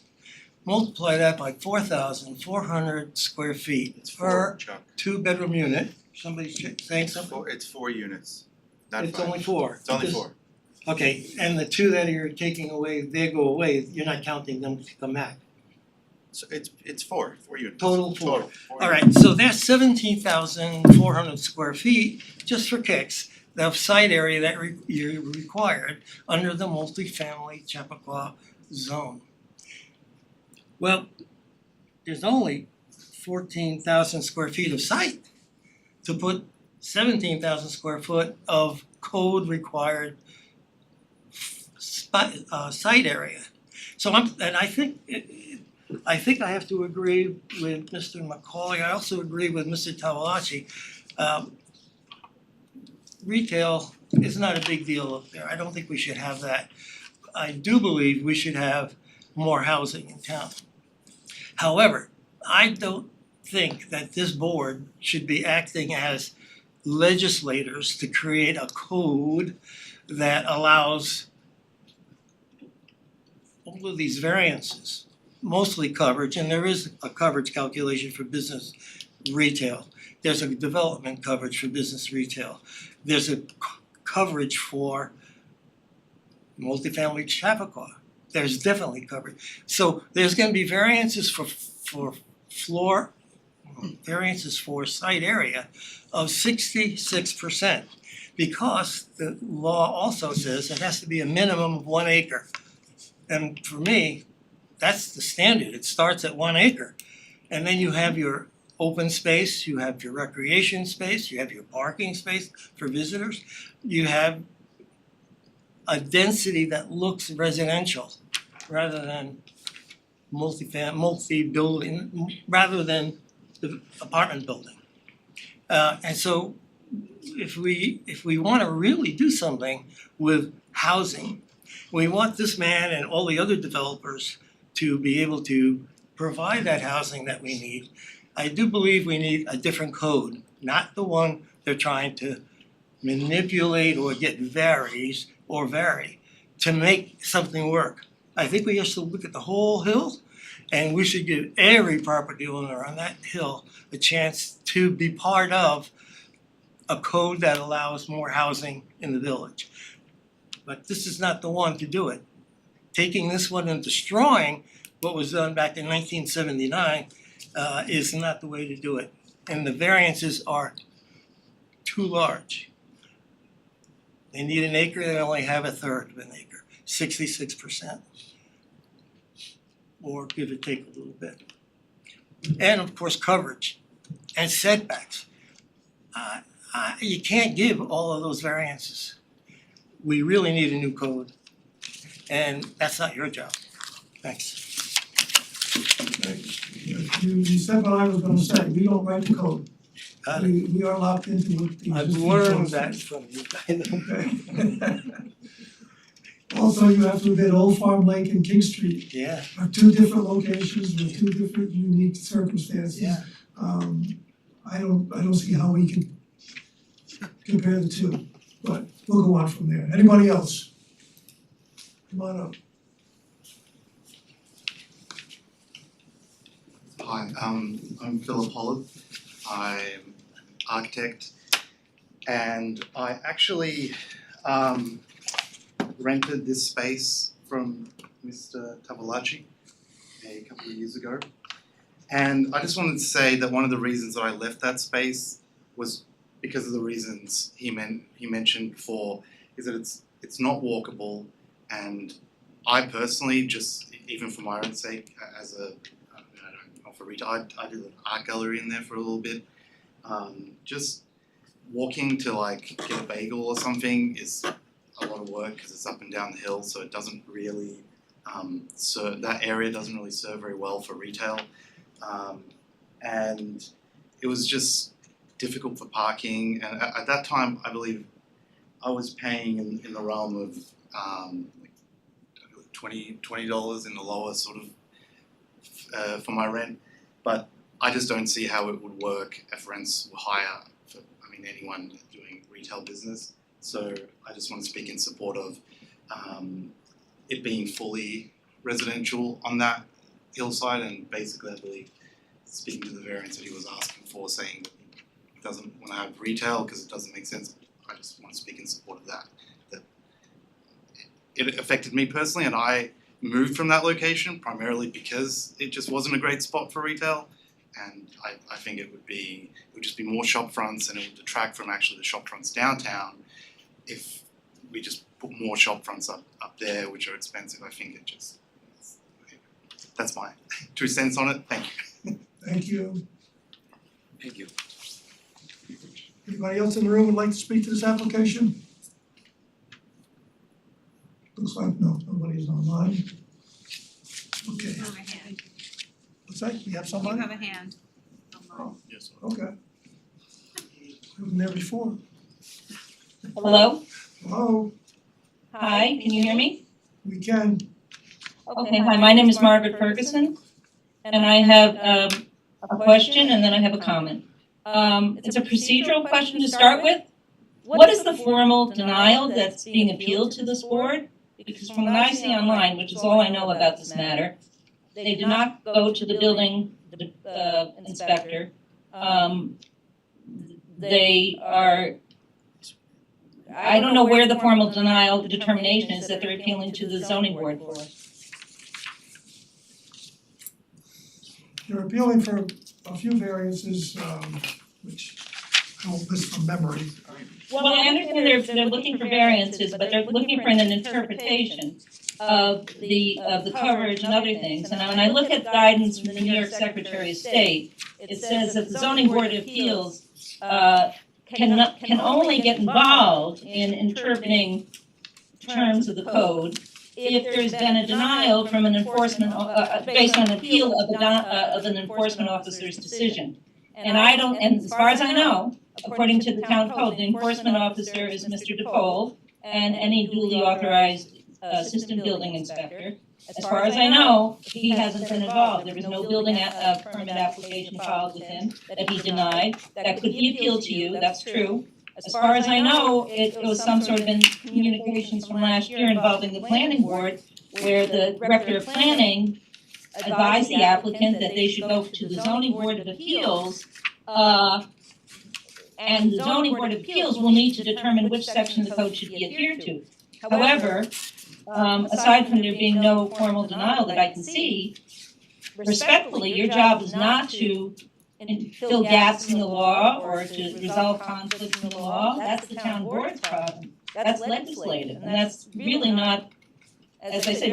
Multiply that by 4,400 square feet It's per 4, Chuck. 2-bedroom unit. Somebody's saying something? It's 4 units, not 5. It's only 4. It's only Because- 4. Okay, and the 2 that you're taking away, they go away, you're not counting them to come back. So it's 4 units. Total 4. Total, 4 Alright, so that's 17,400 square feet, just for kicks, of site area that you're required under the multifamily Chappaqua zone. Well, there's only 14,000 square feet of site to put 17,000 square foot of code required site area. So I think I have to agree with Mr. McCauley. I also agree with Mr. Tawalachi. retail is not a big deal up there. I don't think we should have that. I do believe we should have more housing in town. However, I don't think that this board should be acting as legislators to create a code that allows all of these variances, mostly coverage, and there is a coverage calculation for business retail. There's a development coverage for business retail. There's a coverage for multifamily Chappaqua. There's definitely coverage. So there's gonna be variances for floor, variances for site area of 66%. Because the law also says it has to be a minimum of 1 acre. And for me, that's the standard. It starts at 1 acre. And then you have your open space, you have your recreation space, you have your parking space for visitors. You have a density that looks residential rather than multi-building, rather than the apartment building. And so if we wanna really do something with housing, we want this man and all the other developers to be able to provide that housing that we need. I do believe we need a different code, not the one they're trying to manipulate or get vary to make something work. I think we have to look at the whole hill, and we should give every property owner on that hill a chance to be part of a code that allows more housing in the village. But this is not the one to do it. Taking this one and destroying what was done back in 1979 is not the way to do it. And the variances are too large. They need an acre, they only have a third of an acre, 66%. Or give or take a little bit. And of course, coverage and setbacks. You can't give all of those variances. We really need a new code. And that's not your job. Thanks. You said what I was gonna say, we don't write the code. We are locked into what the I've existing learned code that says. from you guys. Okay. Also, you have to admit Old Farm Lake and King Street Yeah, are two different locations with two different unique circumstances. yeah. I don't see how we can compare the two, but we'll go on from there. Anybody else? Come on up. Hi, I'm Philip Holland. I'm an architect and I actually rented this space from Mr. Tavalacci a couple of years ago. And I just wanted to say that one of the reasons that I left that space was because of the reasons he mentioned before, is that it's not walkable, and I personally, just even for my own sake, as a not for retail, I did an art gallery in there for a little bit. Just walking to like get a bagel or something is a lot of work because it's up and down the hill, so it doesn't really that area doesn't really serve very well for retail. And it was just difficult for parking, and at that time I believe I was paying in the realm of $20 in the lower sort of for my rent, but I just don't see how it would work if rents were higher for anyone doing retail business. So I just want to speak in support of it being fully residential on that hillside, and basically I believe speaking to the variance that he was asking for, saying that he doesn't want to have retail because it doesn't make sense. I just want to speak in support of that. That it affected me personally, and I moved from that location primarily because it just wasn't a great spot for retail. And I think it would just be more shop fronts, and it would detract from actually the shop fronts downtown if we just put more shop fronts up there, which are expensive. I think that's my 2 cents on it. Thank you. Thank you. Thank you. Anybody else in the room would like to speak to this application? Looks like nobody's online. Okay, You have a hand. what's that? We have You somebody? have a hand. Oh, Yes. okay. I wasn't there before. Hello? Hello, Hi, can you hear me? we can, Okay, hi, my name is Margaret Ferguson, and I have a question and then I have a comment. It's a procedural question to start with. What is the formal denial that's being appealed to this board? Because from what I see online, which is all I know about this matter, they did not go to the building inspector. They are, I don't know where the formal denial determination is that they're appealing to the zoning board for. you're appealing for a few variances, which I won't list from memory. Well, I understand they're looking for variances, but they're looking for an interpretation of the coverage and other things. And when I look at guidance from the New York Secretary of State, it says that the zoning board of appeals can only get involved in interpreting terms of the code if there's been a denial from an enforcement, based on appeal of an enforcement officer's decision. And as far as I know, according to the town code, the enforcement officer is Mr. DePaul and any duly authorized assistant building inspector. As far as I know, he hasn't been involved. There was no building permit application filed with him that he denied. That could be appealed to you, that's true. As far as I know, it was some sort of communications from last year involving the planning board, where the director of planning advised the applicant that they should go to the zoning board of appeals, and the zoning board of appeals will need to determine which section of the code should be adhered to. However, aside from there being no formal denial that I can see, respectfully, your job is not to fill gaps in the law or to resolve conflicts in the law. That's the town board's problem. That's legislative, and that's really not, as I say,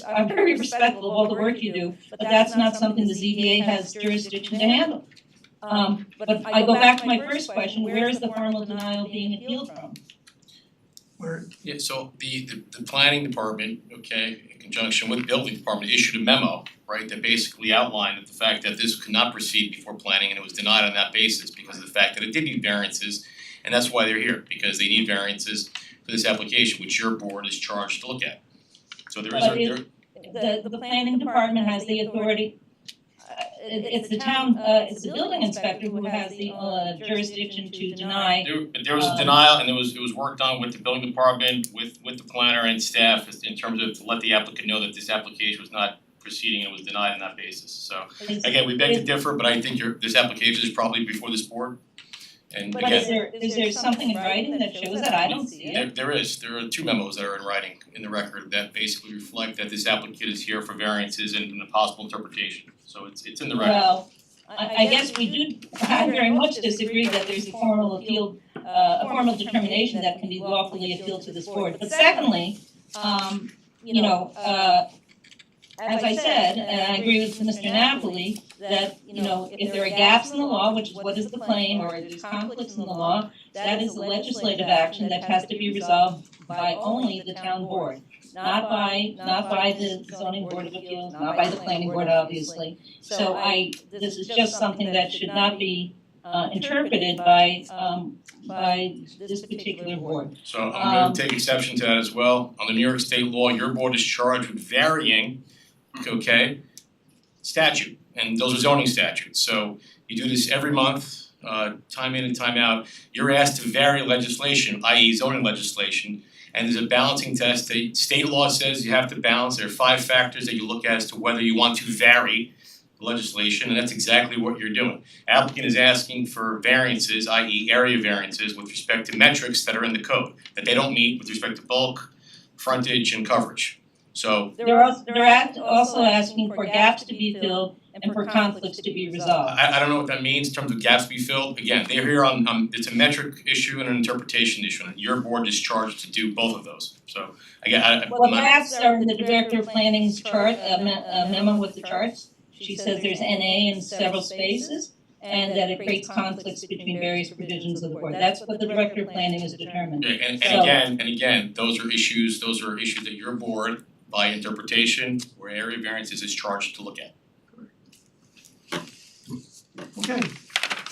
I'm very respectful of all the work you do, but that's not something the ZBA has jurisdiction to handle. But I go back to my first question, where is the formal denial being appealed from? Where, Yeah, so the planning department, okay, in conjunction with the building department, issued a memo, right, that basically outlined that the fact that this could not proceed before planning and it was denied on that basis because of the fact that it did need variances, and that's why they're here, because they need variances for this application, which your board is charged to look at. So there is But the planning department has the authority, it's the town, it's the building inspector who has the jurisdiction to deny. There was a denial and it was worked on with the building department, with the planner and staff in terms of to let the applicant know that this application was not proceeding and it was denied on that basis. So again, we beg to differ, but I think this application is probably before this board. And But again, is there something in writing that shows that? I don't see it. there are two memos that are in writing in the record that basically reflect that this applicant is here for variances and a possible interpretation. So it's in the record. Well, I guess I very much disagree that there's a formal appeal, a formal determination that can be lawfully appealed to this board. But secondly, as I said, and I agree with Mr. Napoli, that, if there are gaps in the law, which is what is the claim, or there's conflicts in the law, that is a legislative action that has to be resolved by only the town board, not by the zoning board of appeals, not by the planning board, obviously. So this is just something that should not be interpreted by this particular board. So I'm gonna take exception to that as well. On the New York State law, your board is charged with varying, okay, statute, and those are zoning statutes. So you do this every month, time in and time out. You're asked to vary legislation, i.e. zoning legislation, and there's a balancing test. The state law says you have to balance. There are 5 factors that you look at as to whether you want to vary legislation, and that's exactly what you're doing. Applicant is asking for variances, i.e. area variances, with respect to metrics that are in the code, that they don't meet with respect to bulk, frontage, and coverage. So They're also asking for gaps to be filled and for conflicts to be resolved. I don't know what that means in terms of gaps to be filled. Again, they're here on it's a metric issue and an interpretation issue, and your board is charged to do both of those. So again, Well, gaps are in the director of planning's chart, a memo with the charts. She says there's NA in several spaces, and that it creates conflicts between various provisions of the board. That's what the director of planning is determined. Yeah, and again, those are issues that your board, by interpretation or area variances, is charged to look at. okay,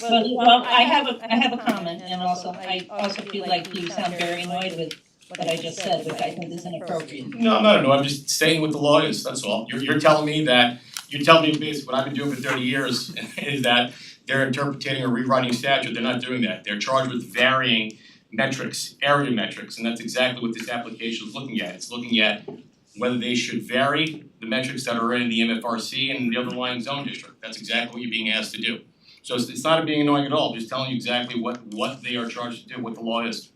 Well, I have a comment, and also, I also feel like you sound very annoyed with what I just said, which I think is inappropriate. No, I'm just saying what the law is, that's all. You're telling me basically what I've been doing for 30 years is that they're interpreting or rewriting statute, they're not doing that. They're charged with varying metrics, area metrics, and that's exactly what this application is looking at. It's looking at whether they should vary the metrics that are in the MFRC and the underlying zone district. That's exactly what you're being asked to do. So it's not being annoying at all, just telling you exactly what they are charged to do, what the law is.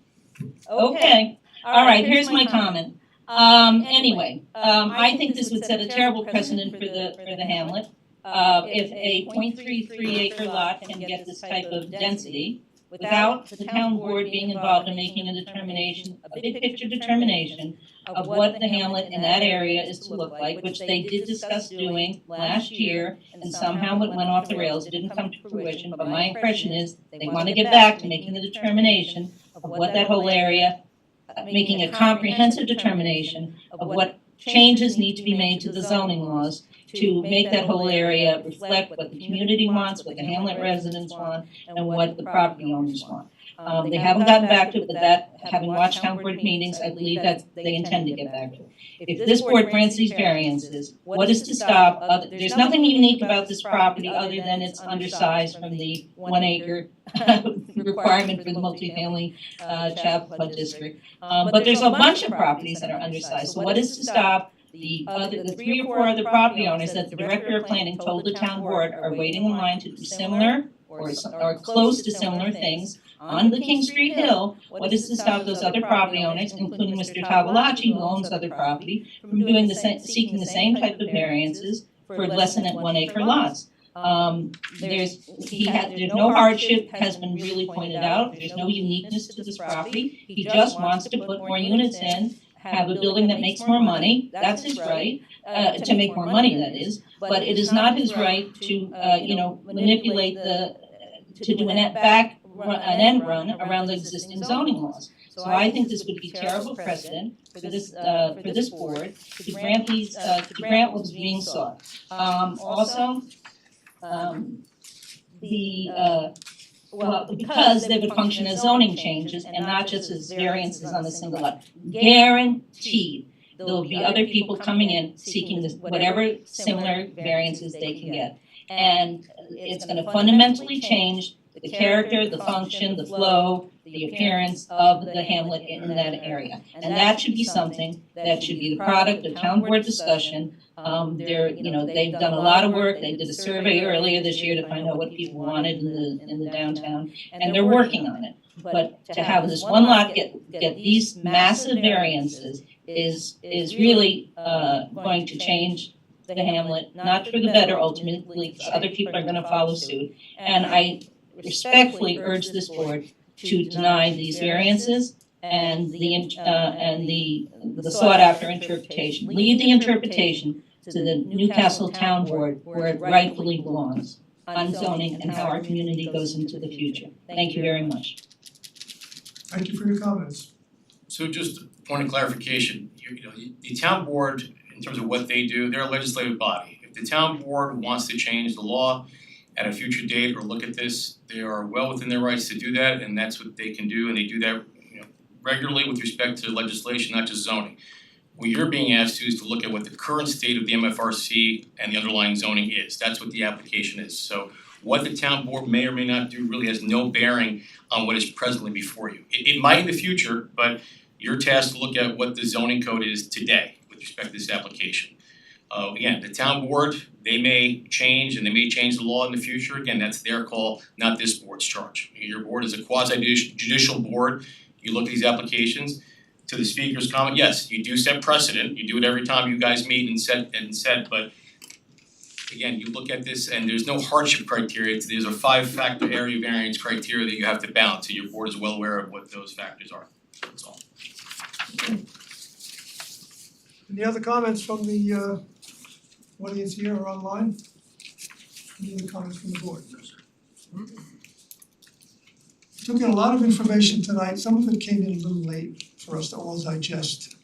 Okay, alright, here's my comment. Anyway, I think this would set a terrible precedent for the hamlet. If a 0.33 acre lot can get this type of density without the town board being involved in making a determination, a big picture determination of what the hamlet in that area is to look like, which they did discuss doing last year, and somehow it went off the rails, it didn't come to fruition, but my impression is they wanna get back to making the determination of what that whole area, making a comprehensive determination of what changes need to be made to the zoning laws to make that whole area reflect what the community wants, what the hamlet residents want, and what the property owners want. They haven't gotten back to it, but that, having watched town board meetings, I believe that they intend to get back to it. If this board grants these variances, what is to stop, there's nothing unique about this property other than it's undersized from the 1 acre requirement for the multifamily Chappaqua district. But there's a bunch of properties that are undersized, so what is to stop the 3 or 4 other property owners that the director of planning told the town board are waiting in line to do similar or close to similar things on the King Street Hill? What is to stop those other property owners, including Mr. Tavolachi, who owns other property, from doing seeking the same type of variances for less than 1 acre lots? There's no hardship has been really pointed out, there's no uniqueness to this property. He just wants to put more units in, have a building that makes more money, that's his right, to make more money, that is, but it is not his right to, manipulate to do an end run around the existing zoning laws. So I think this would be terrible precedent for this board to grant what's being sought. Because they would function as zoning changes and not just as variances on a single lot. Guaranteed, there'll be other people coming in seeking whatever similar variances they can get. And it's gonna fundamentally change the character, the function, the flow, the appearance of the hamlet in that area. And that should be something that should be the product of town board discussion. They've done a lot of work, they did a survey earlier this year to find out what people wanted in the downtown, and they're working on it. But to have this one lot get these massive variances is really going to change the hamlet, not for the better ultimately, because other people are gonna follow suit. And I respectfully urge this board to deny these variances and the sought after interpretation. Leave the interpretation to the Newcastle Town Board where it rightfully belongs on zoning and how our community goes into the future. Thank you very much. Thank you for your comments. So just a point of clarification, the town board, in terms of what they do, they're a legislative body. If the town board wants to change the law at a future date or look at this, they are well within their rights to do that, and that's what they can do, and they do that regularly with respect to legislation, not just zoning. What you're being asked to is to look at what the current state of the MFRC and the underlying zoning is. That's what the application is. So what the town board may or may not do really has no bearing on what is presently before you. It might in the future, but you're tasked to look at what the zoning code is today with respect to this application. Again, the town board, they may change and they may change the law in the future. Again, that's their call, not this board's charge. Your board is a quasi-judicial board. You look at these applications. To the speaker's comment, yes, you do set precedent. You do it every time you guys meet and set, but again, you look at this and there's no hardship criteria. There's a 5-factor area variance criteria that you have to balance. So your board is well aware of what those factors are. That's all. Any other comments from the audience here or online? Any other comments from the board? Took in a lot of information tonight, some of it came in a little late for us to all digest.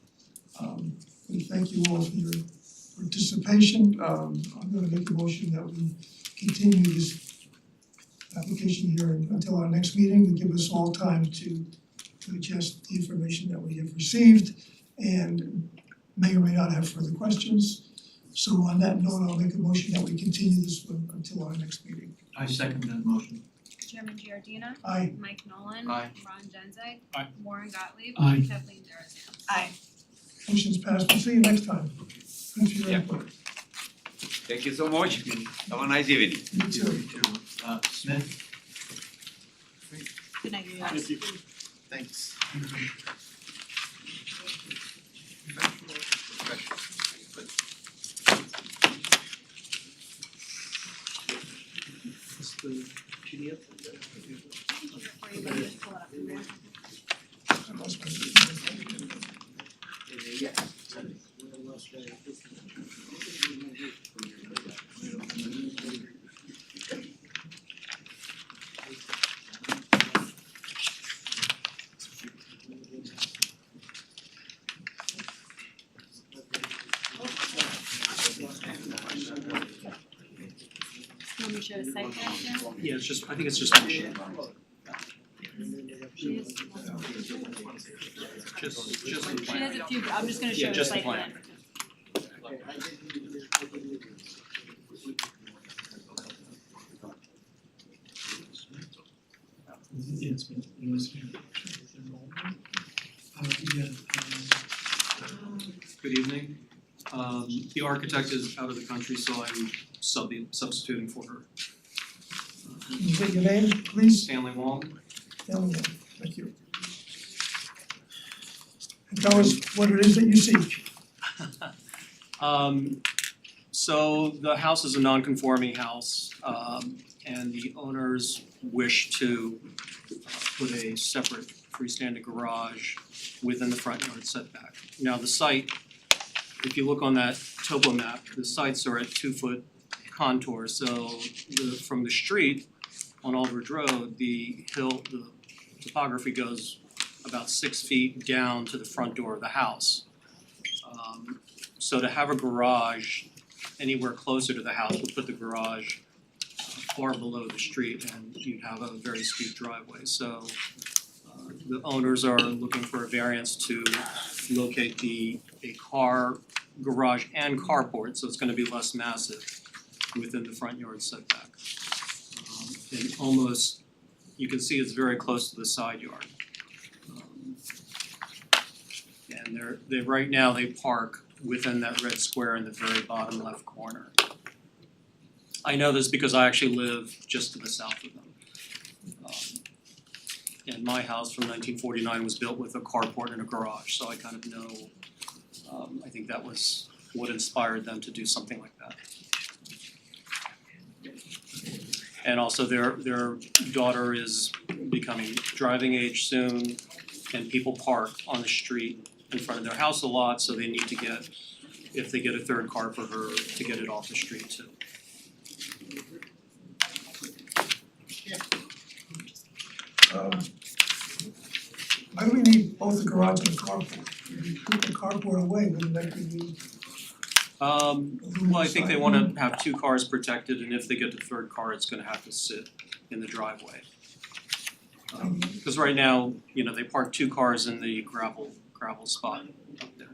We thank you all for your participation. I'm gonna make a motion that we continue this application hearing until our next meeting to give us all time to adjust the information that we have received and may or may not have further questions. So on that note, I'll make a motion that we continue this one until our next meeting. I second that motion. Chairman Giordina. Aye. Mike Nolan. Aye. Ron Genzeg. Aye. Warren Gottlieb. Aye. Kathleen Darazan. Aye. Motion's passed. We'll see you next time. Thanks for your Yeah. input. Thank you so much. Have a nice evening. You too. Smith? Good night, you guys. Thanks. I lost my- Want me to show a site plan now? Yeah, it's just, I think it's just. Just She has a few, I'm just gonna show Yeah, a just the site plan. plan. Good evening. The architect is out of the country, so I'm substituting for her. Can you state your name, please? Stanley Wong. Thank you. And tell us what it is that you seek. So the house is a non-conforming house, and the owners wish to put a separate freestanding garage within the front yard setback. Now the site, if you look on that topo map, the sites are at 2-foot contour, so from the street on Aldridge Road, the topography goes about 6 feet down to the front door of the house. So to have a garage anywhere closer to the house would put the garage far below the street and you'd have a very steep driveway. So the owners are looking for a variance to locate a car garage and carport, so it's gonna be less massive within the front yard setback. And almost, you can see it's very close to the side yard. And right now they park within that red square in the very bottom left corner. I know this because I actually live just to the south of them. And my house from 1949 was built with a carport and a garage, so I kind of know, I think that was what inspired them to do something like that. And also their daughter is becoming driving age soon, and people park on the street in front of their house a lot, so they need to get, if they get a third car for her, to get it off the street too. Why do we need both the garage and the carport? If you put the carport away, wouldn't that be Well, I think they wanna have two cars protected, and if they get the third car, it's gonna have to sit in the driveway. Cause right now, you know, they park two cars in the gravel spot up there.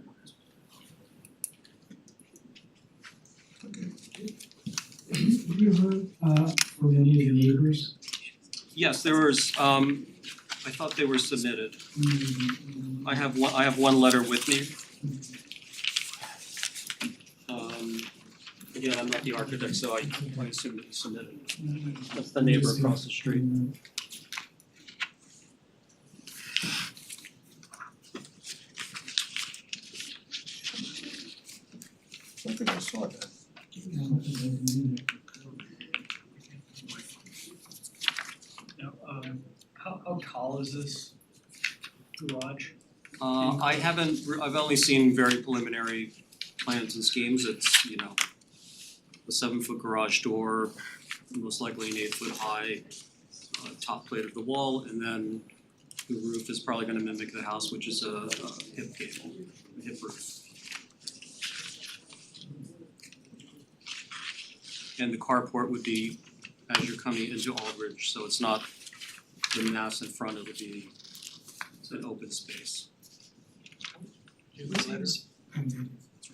Have you heard from any of the neighbors? Yes, there was, I thought they were submitted. I have one letter with me. Again, I'm not the architect, so I assume it was submitted. That's the neighbor across the street. I don't think I saw that. Now, how tall is this garage? I've only seen very preliminary plans and schemes. It's, you know, a 7-foot garage door, most likely an 8-foot high top plate of the wall, and then the roof is probably gonna mimic the house, which is a hip gable, a hip roof. And the carport would be as you're coming into Aldridge, so it's not the mass in front, it'll be an open space. It seems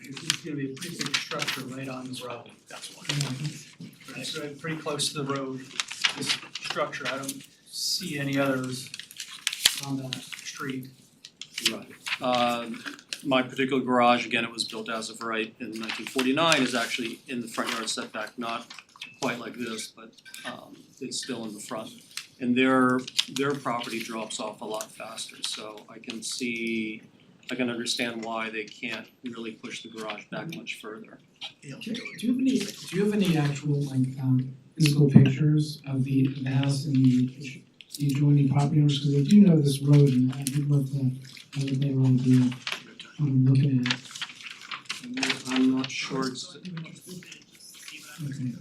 it's gonna be a pretty big structure right on the road. That's why. It's pretty close to the road, this structure, I don't see any others on that street. Right. My particular garage, again, it was built as of right in 1949, is actually in the front yard setback, not quite like this, but it's still in the front. And their property drops off a lot faster, so I can understand why they can't really push the garage back much further. Do you have any actual physical pictures of the house and the adjoining property owners? Because I do know this road and I would love to have a better idea of looking at it. I'm not sure it's Okay.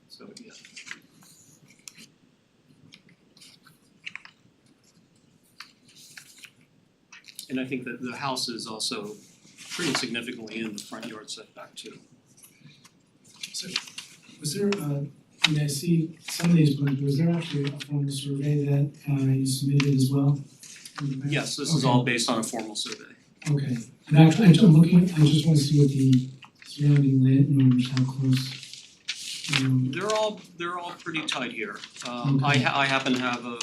so, yeah. And I think that the house is also pretty significantly in the front yard setback too. So, was there, I see some of these, but was there actually a formal survey that you submitted as well? Yes, this is all based on a formal survey. Okay, and actually, I'm looking, I just wanna see what the surrounding landowners, how close. They're all pretty tight here. I happen to have a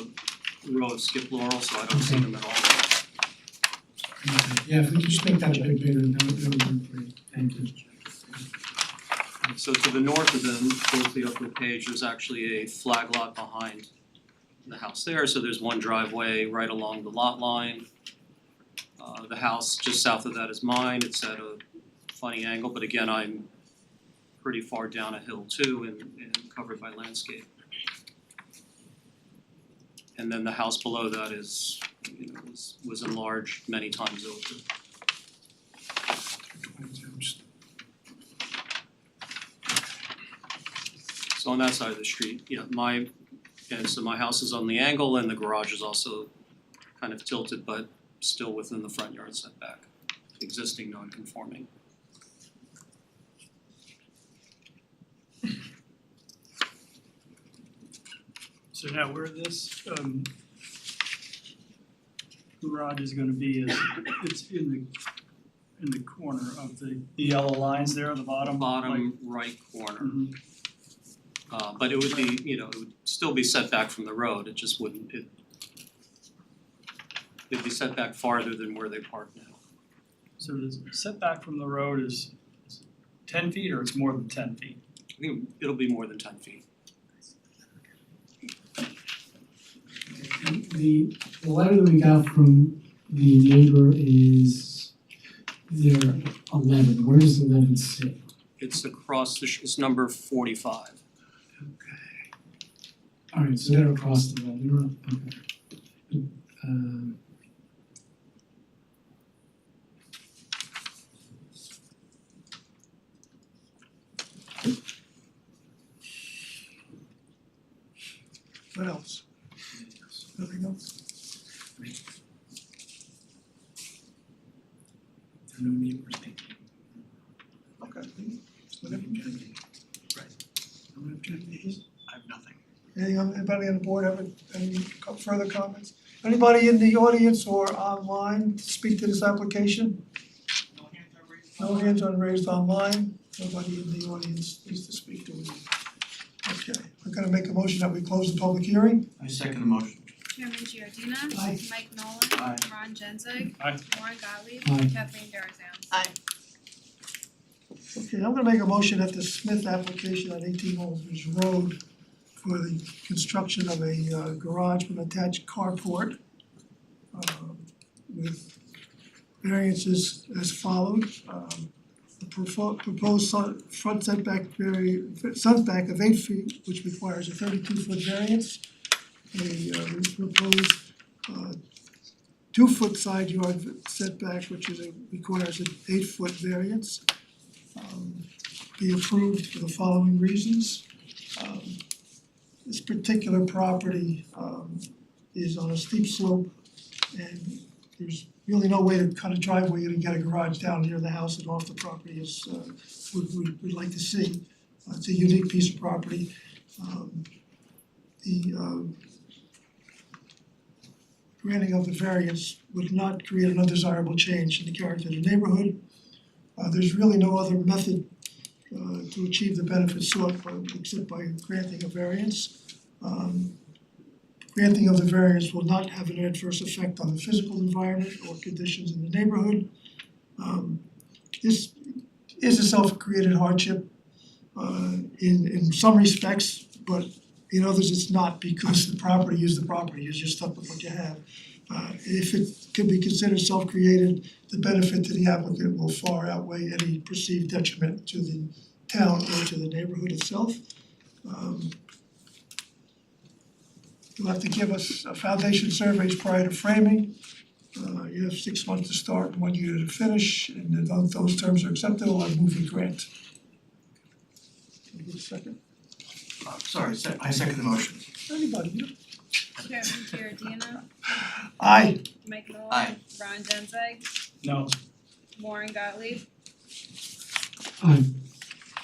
row of skip laurel, so I don't see them at all. Okay. Yeah, if we could just make that a bit bigger, that would be great, thank you. So to the north of them, towards the upper page, there's actually a flag lot behind the house there, so there's one driveway right along the lot line. The house just south of that is mine, it's at a funny angle, but again, I'm pretty far down a hill too and covered by landscape. And then the house below that is, was enlarged many times over. So on that side of the street, yeah, so my house is on the angle and the garage is also kind of tilted, but still within the front yard setback, existing non-conforming. So now where this garage is gonna be is, it's in the corner of the yellow lines there on the bottom, Bottom right corner. Mhm. But it would be, it would still be set back from the road, it just wouldn't, it'd be set back farther than where they park now. So the setback from the road is 10 feet or it's more than 10 feet? I think it'll be more than 10 feet. And the letter that we got from the neighbor is there 11, where does 11 sit? It's across it's number 45. Alright, so they're across the road, they're, okay. What else? Nothing else? There are no neighbors, Okay. Whatever you can. Right. No objections? I have nothing. Anybody on the board have any further comments? Anybody in the audience or online to speak to this application? No hands are raised online, nobody in the audience needs to speak to it. Okay, I'm gonna make a motion that we close the public hearing. I second the motion. Chairman Giordina. Aye. Mike Nolan. Aye. Ron Genzeg. Aye. Warren Gottlieb. Aye. Kathleen Darazan. Aye. Okay, I'm gonna make a motion that the Smith application on 18 Aldridge Road for the construction of a garage with attached carport with variances as follows. The proposed front setback of 8 feet, which requires a 32-foot variance. The proposed 2-foot side yard setback, which requires an 8-foot variance, be approved for the following reasons. This particular property is on a steep slope, and there's really no way to cut a driveway and get a garage down near the house and off the property as we'd like to see. It's a unique piece of property. The granting of the variance would not create an undesirable change in the character of the neighborhood. There's really no other method to achieve the benefits sought except by granting a variance. Granting of the variance will not have an adverse effect on the physical environment or conditions in the neighborhood. This is a self-created hardship in some respects, but in others it's not, because the property is the property, you're just stuck with what you have. If it can be considered self-created, the benefit to the applicant will far outweigh any perceived detriment to the town or to the neighborhood itself. You'll have to give us foundation surveys prior to framing. You have 6 months to start and 1 year to finish, and if those terms are acceptable, I move the grant. Can I get a second? Sorry, I second the motion. Anybody? Chairman Giordino. Aye. Mike Nolan. Aye. Ron Genzeg. No. Warren Gottlieb. Aye.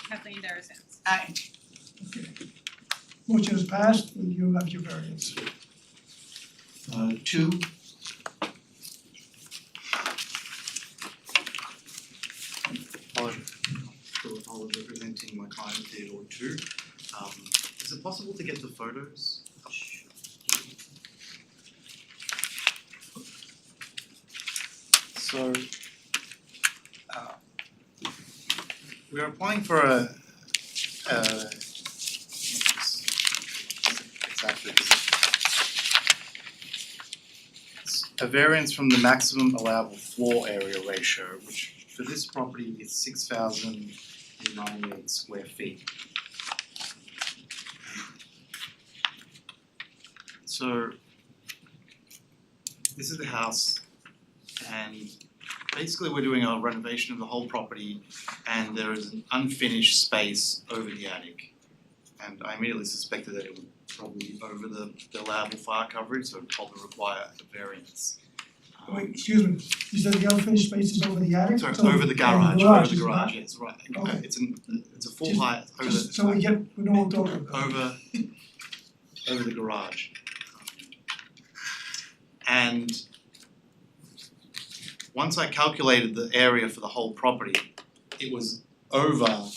Kathleen Darazan. Aye. Motion is passed, and you have your variance. 2, I was representing my client Theodore 2. Is it possible to get the photos? So, we are applying for a variance from the maximum allowable floor area ratio, which for this property is 6,098 square feet. So this is the house, and basically we're doing a renovation of the whole property, and there is an unfinished space over the attic. And I immediately suspected that it would probably be over the allowable fire coverage, so it would probably require a variance. Wait, excuse me, you said the unfinished space is over the attic? Sorry, So- over the garage, oh, over the is garage, not- yes, right. Okay. It's a full height over the. So we know what we're talking about. over the garage. And once I calculated the area for the whole property, it was over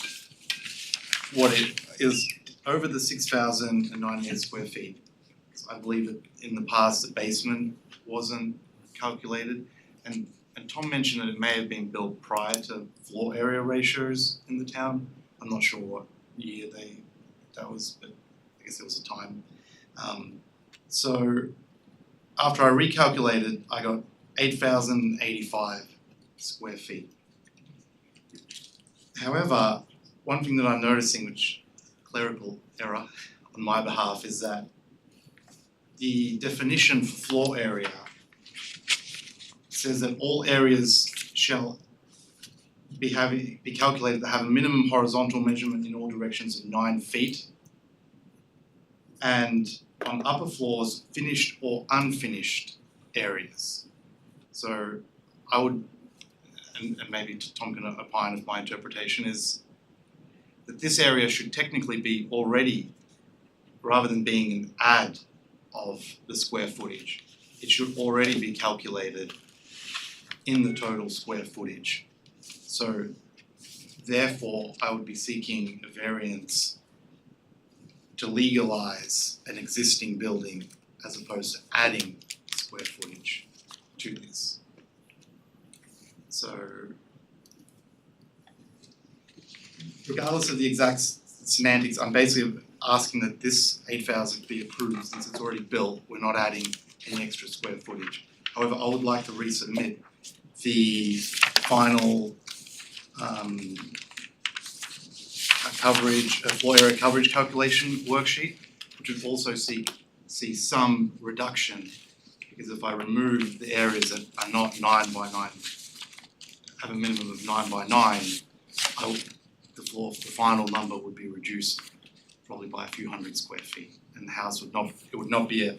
what it is, over the 6,098 square feet. So I believe that in the past the basement wasn't calculated, and Tom mentioned that it may have been built prior to floor area ratios in the town. I'm not sure what year that was, but I guess there was a time. So after I recalculated, I got 8,085 square feet. However, one thing that I'm noticing, which clerical error on my behalf, is that the definition for floor area says that all areas shall be calculated to have a minimum horizontal measurement in all directions of 9 feet, and on upper floors, finished or unfinished areas. So I would, and maybe Tom can opine if my interpretation is that this area should technically be already, rather than being an add of the square footage, it should already be calculated in the total square footage. So therefore, I would be seeking a variance to legalize an existing building as opposed to adding square footage to this. So regardless of the exact semantics, I'm basically asking that this 8,000 be approved since it's already built. We're not adding any extra square footage. However, I would like to resubmit the final floor area coverage calculation worksheet, which would also see some reduction because if I remove the areas that are not 9 by 9, have a minimum of 9 by 9, the final number would be reduced probably by a few hundred square feet, and the house would not be a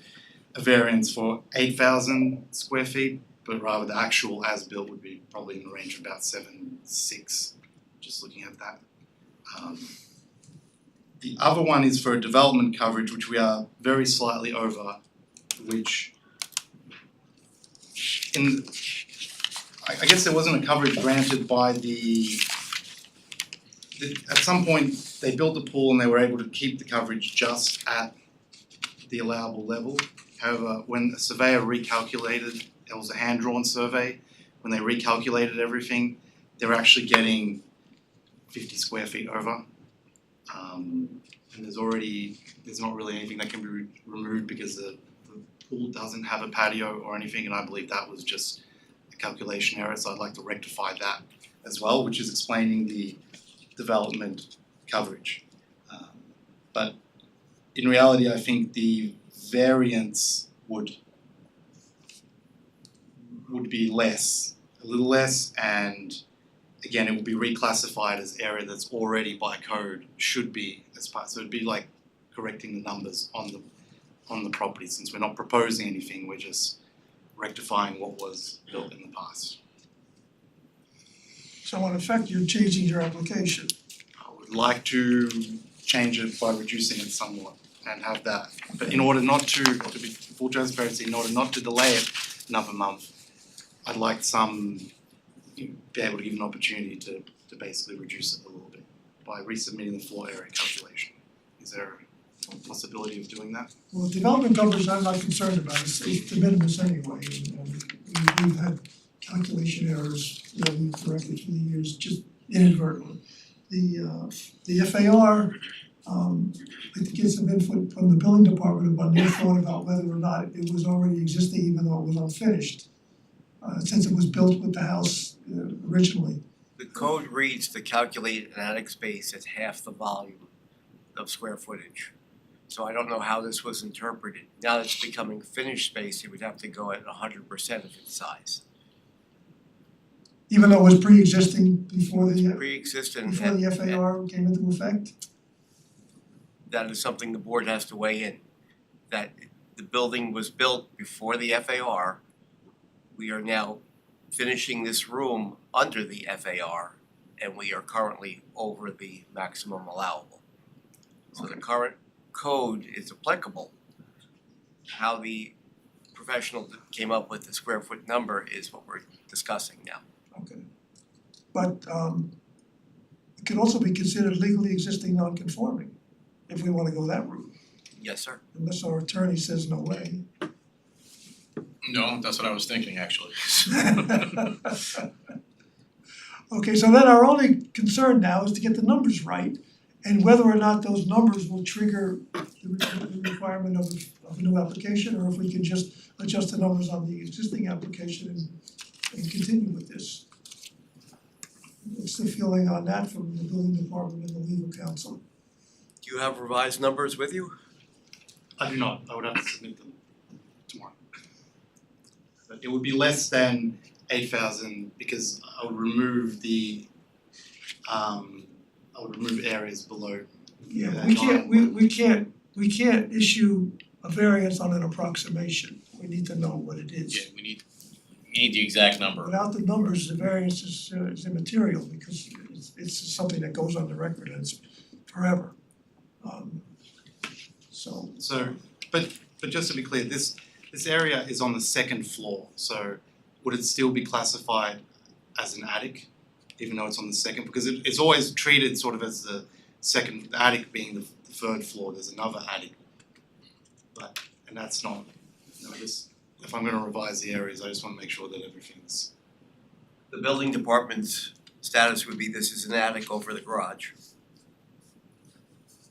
variance for 8,000 square feet, but rather the actual as-built would be probably in the range of about 7.6, just looking at that. The other one is for development coverage, which we are very slightly over, which I guess there wasn't a coverage granted by at some point they built the pool and they were able to keep the coverage just at the allowable level. However, when a surveyor recalculated, it was a hand-drawn survey, when they recalculated everything, they were actually getting 50 square feet over. And there's not really anything that can be removed because the pool doesn't have a patio or anything, and I believe that was just a calculation error, so I'd like to rectify that as well, which is explaining the development coverage. But in reality, I think the variance would be less, a little less, and again, it will be reclassified as area that's already by code should be as part. So it'd be like correcting the numbers on the property. Since we're not proposing anything, we're just rectifying what was built in the past. So in effect, you're changing your application. I would like to change it by reducing it somewhat and have that. But in order not to be full transparency, in order not to delay it another month, I'd like be able to give an opportunity to basically reduce it a little bit by resubmitting the floor area calculation. Is there a possibility of doing that? Well, development coverage I'm not concerned about, it's de minimis anyway, and we've had calculation errors that we've corrected through the years, just inadvertently. The FAR, I'd like to get some input from the building department about their thought about whether or not it was already existing even though it was unfinished. Since it was built with the house originally. The code reads to calculate an attic space as half the volume of square footage. So I don't know how this was interpreted. Now that it's becoming finished space, it would have to go at 100% of its size. Even though it was pre-existing before the Pre-existing before the FAR came into effect? That is something the board has to weigh in. That the building was built before the FAR. We are now finishing this room under the FAR, and we are currently over the maximum allowable. So the current code is applicable. How the professional came up with the square foot number is what we're discussing now. Okay. But it could also be considered legally existing non-conforming, if we wanna go that route, Yes, sir. unless our attorney says no way. No, that's what I was thinking actually. Okay, so then our only concern now is to get the numbers right and whether or not those numbers will trigger the requirement of a new application, or if we can just adjust the numbers on the existing application and continue with this. What's the feeling on that from the building department and the legal counsel? Do you have revised numbers with you? I do not. I would have to submit them tomorrow. But it would be less than 8,000 because I would remove areas below. Yeah, we can't issue a variance on an approximation. We need to know what it is. Yeah, we need the exact number. Without the numbers, the variance is immaterial because it's something that goes on the record and it's forever. So, but just to be clear, this area is on the second floor, so would it still be classified as an attic, even though it's on the second? Because it's always treated sort of as the second, the attic being the third floor, there's another attic. And that's not, if I'm gonna revise the areas, I just wanna make sure that everything's. The building department's status would be this is an attic over the garage.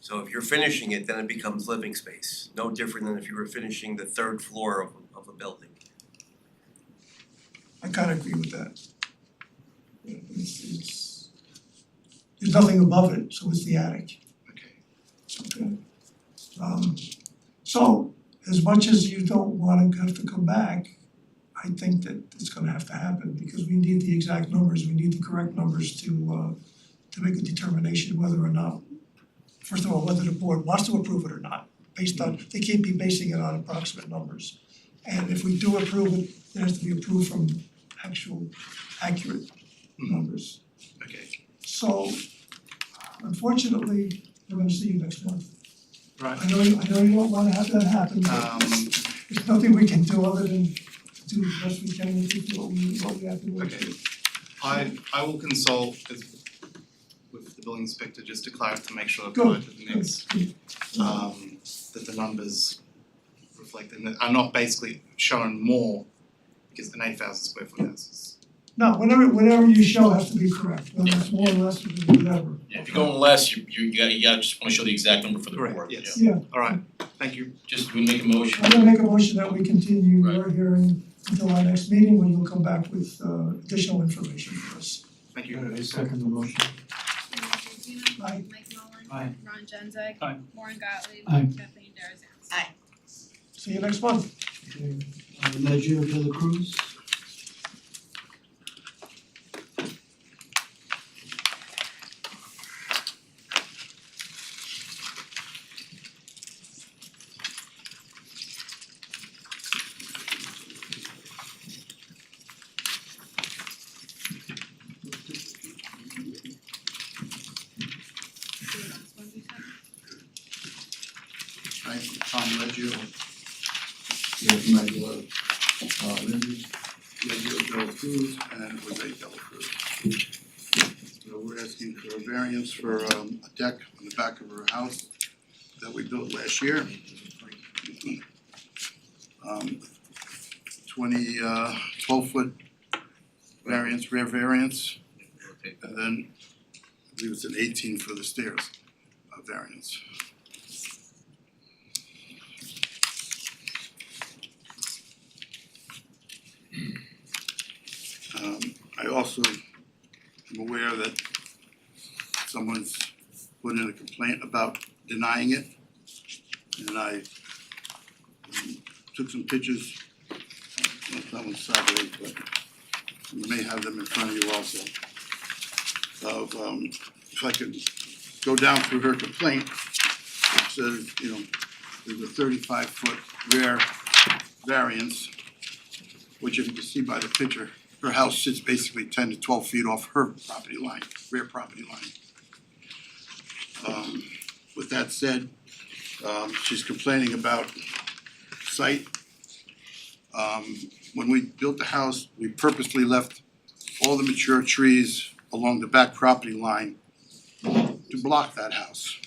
So if you're finishing it, then it becomes living space, no different than if you were finishing the third floor of a building. I kinda agree with that. Yeah, there's nothing above it, so it's the attic. Okay. So as much as you don't wanna have to come back, I think that it's gonna have to happen because we need the exact numbers, we need the correct numbers to make a determination whether or not, first of all, whether the board wants to approve it or not, based on, they can't be basing it on approximate numbers. And if we do approve it, it has to be approved from actual accurate numbers. Okay. So unfortunately, we're gonna see you next month. Right. I know you don't wanna have that happen, but there's nothing we can do other than do the best we can with what we have to work Okay. with. I will consult with the building inspector just to clarify, to make sure that Good, prior to the next, that the numbers reflect, and that I'm not basically showing more, because an 8,000 square foot house is. No, whatever you show has to be correct, whether it's more or less or whatever. Yeah, if you're going less, you gotta just wanna show the exact number for the board, Correct, yeah. yes. Yeah, Alright, thank you. Just, we make a motion. I'm gonna make a motion that we continue our hearing until our next meeting when you'll come back with additional information for us. Thank you. I second the motion. Andrew Gino. Aye. Mike Nolan. Aye. Ron Genzeg. Aye. Warren Gottlieb. Aye. Kathleen Darazan. Aye. See you next month. Okay, Ledger de la Cruz. Hi, Tom Leggio. Yes, Michael, Lindsay, Leggio Dela Cruz, and Jose Dela Cruz. So we're asking for a variance for a deck on the back of our house that we built last year. 12-foot variance, rear variance, and then I believe it's an 18 for the stairs variance. I also am aware that someone's put in a complaint about denying it. And I took some pictures, that one's sideways, but you may have them in front of you also. Of, if I could go down through her complaint, it says, you know, there's a 35-foot rear variance, which if you can see by the picture, her house sits basically 10 to 12 feet off her property line, rear property line. With that said, she's complaining about site. When we built the house, we purposely left all the mature trees along the back property line to block that house.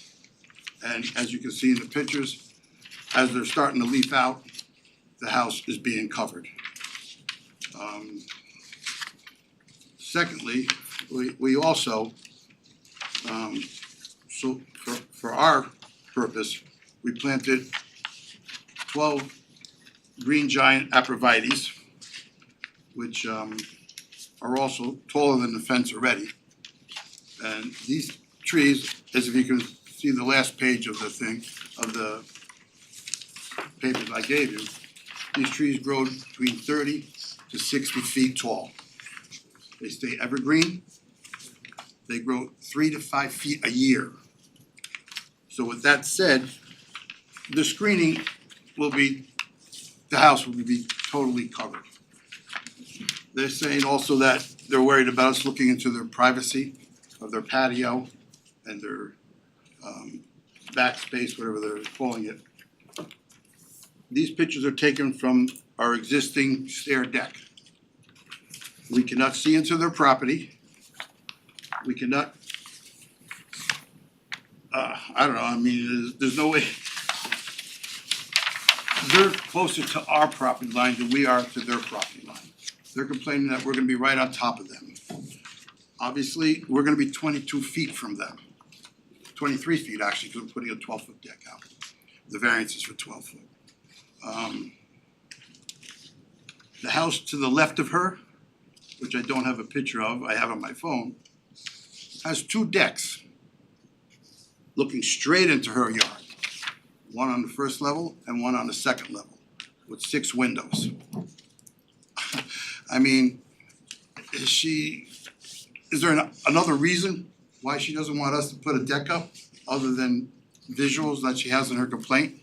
And as you can see in the pictures, as they're starting to leaf out, the house is being covered. Secondly, we also, so for our purpose, we planted 12 green giant aprovites, which are also taller than the fence already. And these trees, as if you can see the last page of the thing, of the papers I gave you, these trees grow between 30 to 60 feet tall. They stay evergreen. They grow 3 to 5 feet a year. So with that said, the screening will be, the house will be totally covered. They're saying also that they're worried about us looking into their privacy of their patio and their backspace, whatever they're calling it. These pictures are taken from our existing stair deck. We cannot see into their property. We cannot, I don't know, I mean, there's no way. They're closer to our property line than we are to their property line. They're complaining that we're gonna be right on top of them. Obviously, we're gonna be 22 feet from them. 23 feet actually, because we're putting a 12-foot deck out. The variance is for 12 foot. The house to the left of her, which I don't have a picture of, I have on my phone, has 2 decks looking straight into her yard. one on the first level and one on the second level, with 6 windows. I mean, is there another reason why she doesn't want us to put a deck up, other than visuals that she has in her complaint?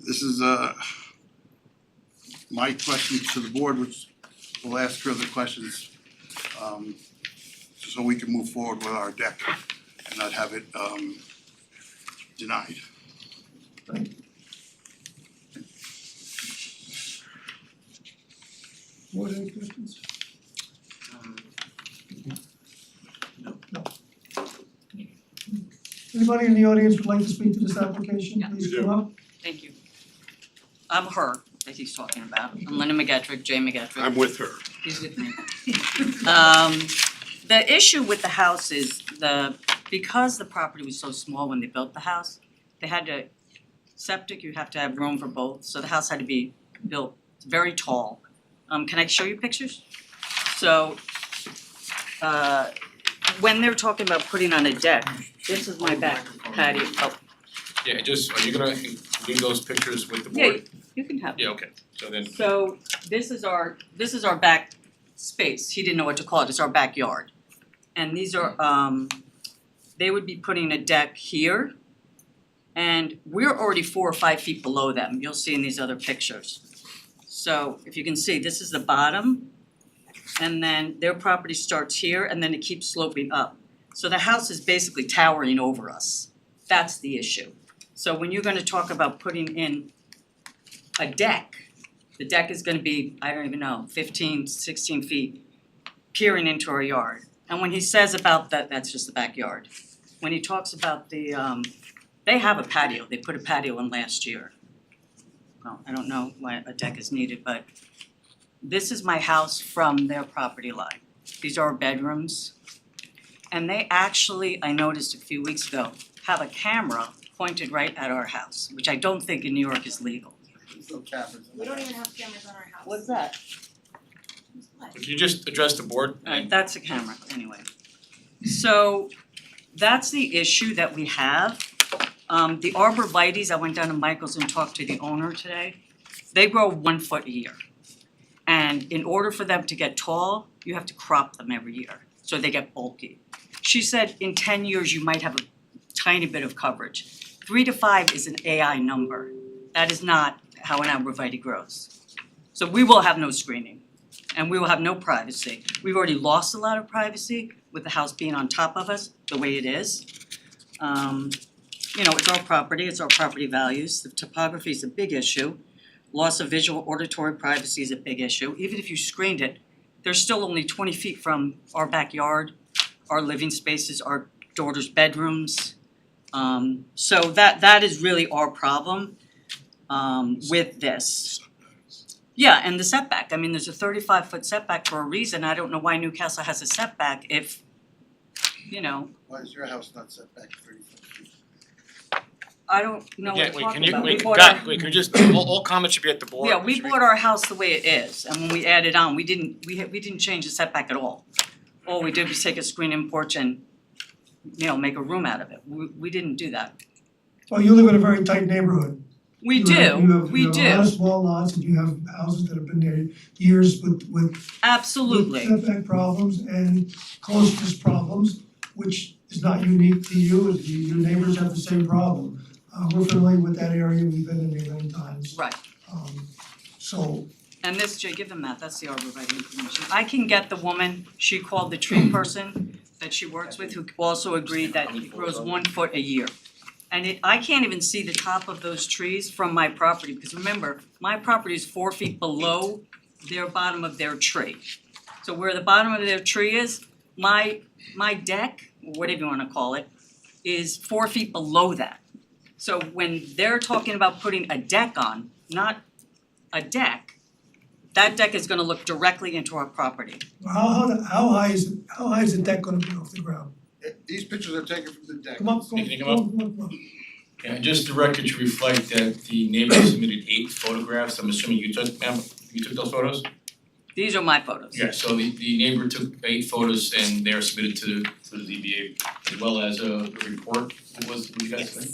This is my question to the board, which will ask her the questions, so we can move forward with our deck and not have it denied. Board, any questions? No. Anybody in the audience would like to speak to this application, please come up. Thank you. I'm her that he's talking about. I'm Linda McGettrick, Jay McGettrick. I'm with her. He's with me. The issue with the house is because the property was so small when they built the house, they had to, septic, you have to have room for both, so the house had to be built very tall. Can I show you pictures? So, when they're talking about putting on a deck, this is my back patio. Oh, Yeah, just, are you gonna leave those pictures with the yeah, board? you can have. Yeah, okay, so then, So this is our back space, he didn't know what to call it, it's our backyard. And these are, they would be putting a deck here. And we're already 4 or 5 feet below them, you'll see in these other pictures. So if you can see, this is the bottom. And then their property starts here and then it keeps sloping up. So the house is basically towering over us, that's the issue. So when you're gonna talk about putting in a deck, the deck is gonna be, I don't even know, 15, 16 feet peering into our yard. And when he says about that, that's just the backyard. When he talks about the, they have a patio, they put a patio in last year. Well, I don't know why a deck is needed, but this is my house from their property line. These are our bedrooms. And they actually, I noticed a few weeks ago, have a camera pointed right at our house, which I don't think in New York is legal. We don't even have cameras on our house. What's that? can you just address the board? Alright, that's a camera, anyway. So, that's the issue that we have. The arborvitaes, I went down to Michael's and talked to the owner today. They grow 1 foot a year. And in order for them to get tall, you have to crop them every year, so they get bulky. She said in 10 years you might have a tiny bit of coverage. 3 to 5 is an AI number. That is not how an arborvitae grows. So we will have no screening, and we will have no privacy. We've already lost a lot of privacy with the house being on top of us, the way it is. It's our property values, the topography is a big issue. Loss of visual auditory privacy is a big issue. Even if you screened it, they're still only 20 feet from our backyard, our living spaces, our daughter's bedrooms. So that is really our problem with this. Yeah, and the setback, I mean, there's a 35-foot setback for a reason. I don't know why Newcastle has a setback if, Why is your house not set back 30 feet? I don't know what to talk about. Can you just, all comments should be at the board. Yeah, we bought our house the way it is, and when we added on, we didn't change the setback at all. All we did was take a screen-in porch and, make a room out of it. We didn't do that. Well, you live in a very tight neighborhood. We You do, have we a lot do, of small lots and you have houses that have been there years with absolutely. setback problems and closeness problems, which is not unique to you, your neighbors have the same problem. We're familiar with that area, we've been in there many times. Right. So, And this, Jay, give them that's the arborvitae information. I can get the woman, she called the tree person that she works with, who also agreed that it grows 1 foot a year. And I can't even see the top of those trees from my property, because remember, my property is 4 feet below their bottom of their tree. So where the bottom of their tree is, my deck, whatever you wanna call it, is 4 feet below that. So when they're talking about putting a deck on, not a deck, that deck is gonna look directly into our property. how high is the deck gonna be off the ground? These pictures are taken from the deck. Come up, Can you come up? Yeah, just the record should reflect that the neighbor submitted 8 photographs, I'm assuming you took those photos? These are my photos. Yeah, so the neighbor took 8 photos and they are submitted to the ZBA as well as a report. What you guys think?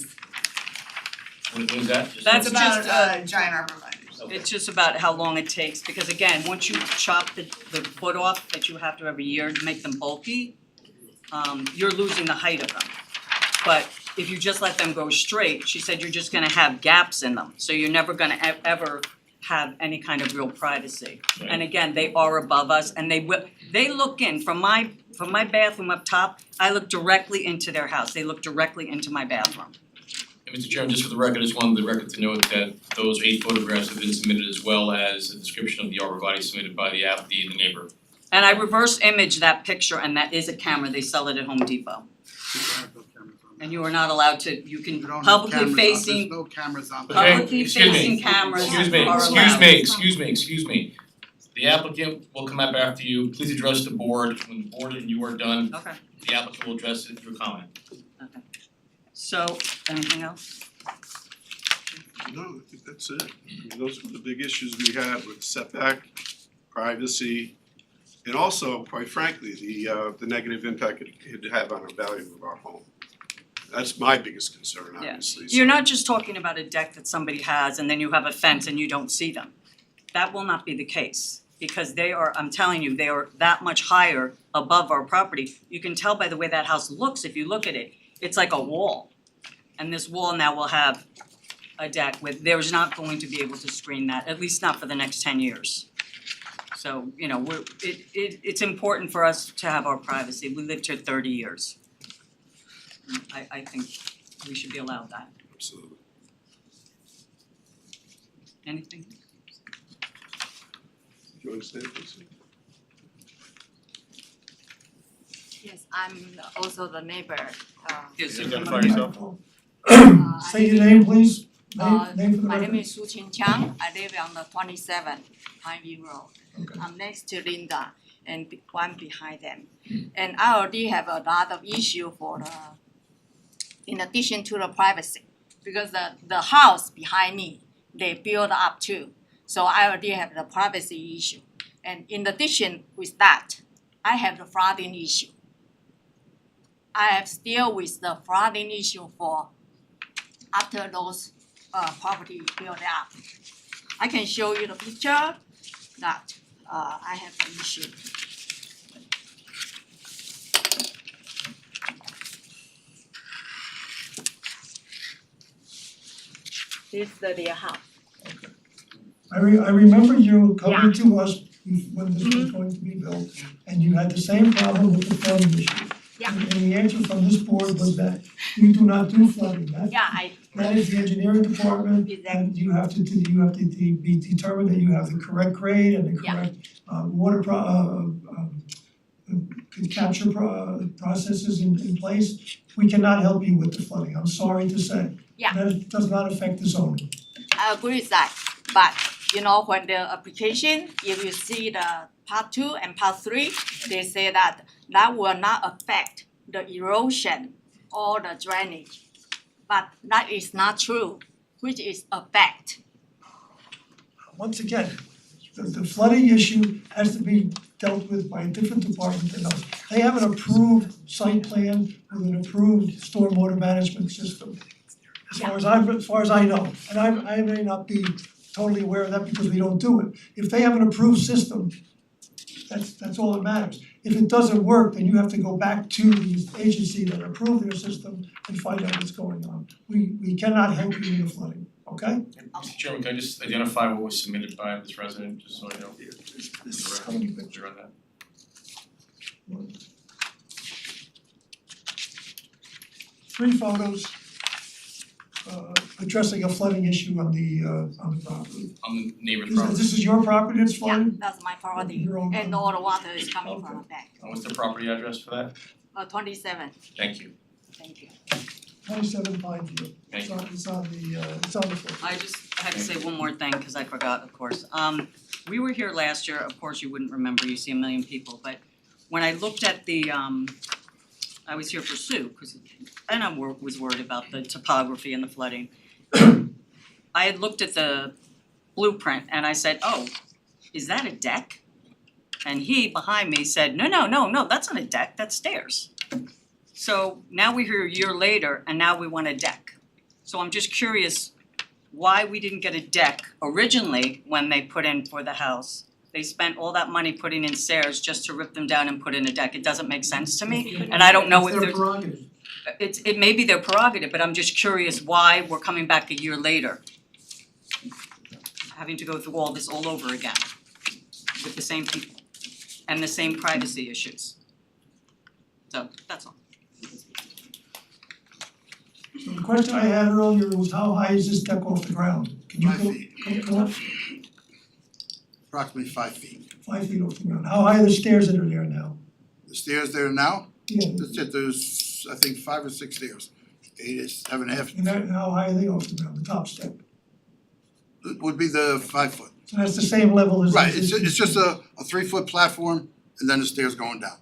What is that? That's It's about just giant arborvitae. it's just about how long it takes, because again, once you chop the foot off that you have to every year to make them bulky, you're losing the height of them. But if you just let them go straight, she said you're just gonna have gaps in them, so you're never gonna ever have any kind of real privacy. And again, they are above us, and they look in from my bathroom up top, I look directly into their house, they look directly into my bathroom. And Mr. Chairman, just for the record, I just wanted the record to note that those 8 photographs have been submitted as well as a description of the arborvitae submitted by the neighbor. And I reverse image that picture, and that is a camera, they sell it at Home Depot. And you are not allowed to, you can publicly facing, There's no cameras on. publicly facing cameras are allowed. Excuse me. The applicant will come up after you, please address the board, when the board and you are done, Okay, the applicant will address it through comment. okay. So, anything else? No, I think that's it. I mean, those were the big issues we had with setback, privacy, and also, quite frankly, the negative impact it could have on the value of our home. That's my biggest concern, obviously. You're not just talking about a deck that somebody has and then you have a fence and you don't see them. That will not be the case, because they are, I'm telling you, they are that much higher above our property. You can tell by the way that house looks if you look at it, it's like a wall. And this wall now will have a deck with, there's not going to be able to screen that, at least not for the next 10 years. So, you know, it's important for us to have our privacy. We lived here 30 years. I think we should be allowed that. Absolutely. Anything? Do you understand this? Yes, I'm also the neighbor. Yes, Please identify yourself. Say your name, please. Name for the My record. name is Su Qing Chang. I live on the 27 Pineview Road. Okay. I'm next to Linda and one behind them. And I already have a lot of issue for in addition to the privacy, because the house behind me, they build up too. So I already have the privacy issue. And in addition with that, I have the flooding issue. I have still with the flooding issue for after those property built up. I can show you the picture that I have the issue. This is the house. I remember you coming to us when this was going to be built, and you had the same problem with the flooding issue. Yeah. And the answer from this board was that we do not do flooding, Yeah, that is the engineering department, and you have to be determined that you have the correct grade and the correct water capture processes in place. We cannot help you with the flooding, I'm sorry to say. Yeah. That does not affect the zoning. I agree with that, but you know, when the application, if you see the part 2 and part 3, they say that will not affect the erosion or the drainage. But that is not true, which is a fact. Once again, the flooding issue has to be dealt with by a different department than us. They have an approved site plan with an approved stormwater management system. As far as I know, and I may not be totally aware of that because we don't do it. If they have an approved system, that's all that matters. If it doesn't work, then you have to go back to the agency that approved their system and find out what's going on. We cannot help you in the flooding, okay? Mr. Chairman, can I just identify what was submitted by this resident, just so I know? This is coming Picture on that. Three photos addressing a flooding issue on the property. On the neighbor's property. This is your property that's Yeah, flooded? that's my property, Your own and all the water is coming from the back. And what's the property address for that? 27, Thank you. thank you. 27 Pineview. Thank you. It's on the floor. I had to say one more thing, cause I forgot, of course. We were here last year, of course you wouldn't remember, you see a million people, but when I looked at the I was here for Sue, cause and I was worried about the topography and the flooding. I had looked at the blueprint and I said, oh, is that a deck? And he behind me said, no, that's not a deck, that's stairs. So now we're here a year later and now we want a deck. So I'm just curious, why we didn't get a deck originally when they put in for the house. They spent all that money putting in stairs just to rip them down and put in a deck. It doesn't make sense to me, and I don't know if It's their there's. prerogative. It may be their prerogative, but I'm just curious why we're coming back a year later. Having to go through all this all over again with the same people and the same privacy issues. So that's all. So the question I had earlier was how high is this deck off the ground? Can you 5 go, feet. go up Approximately 5 feet. 5 feet off the ground? How high are the stairs that are there now? The stairs there now, Yeah, that's it, there's, I think, 5 or 6 stairs. 7.5 and how high are they off the ground, the top step? would be the 5 foot. So that's the same level as. Right, it's just a 3-foot platform and then the stairs going down.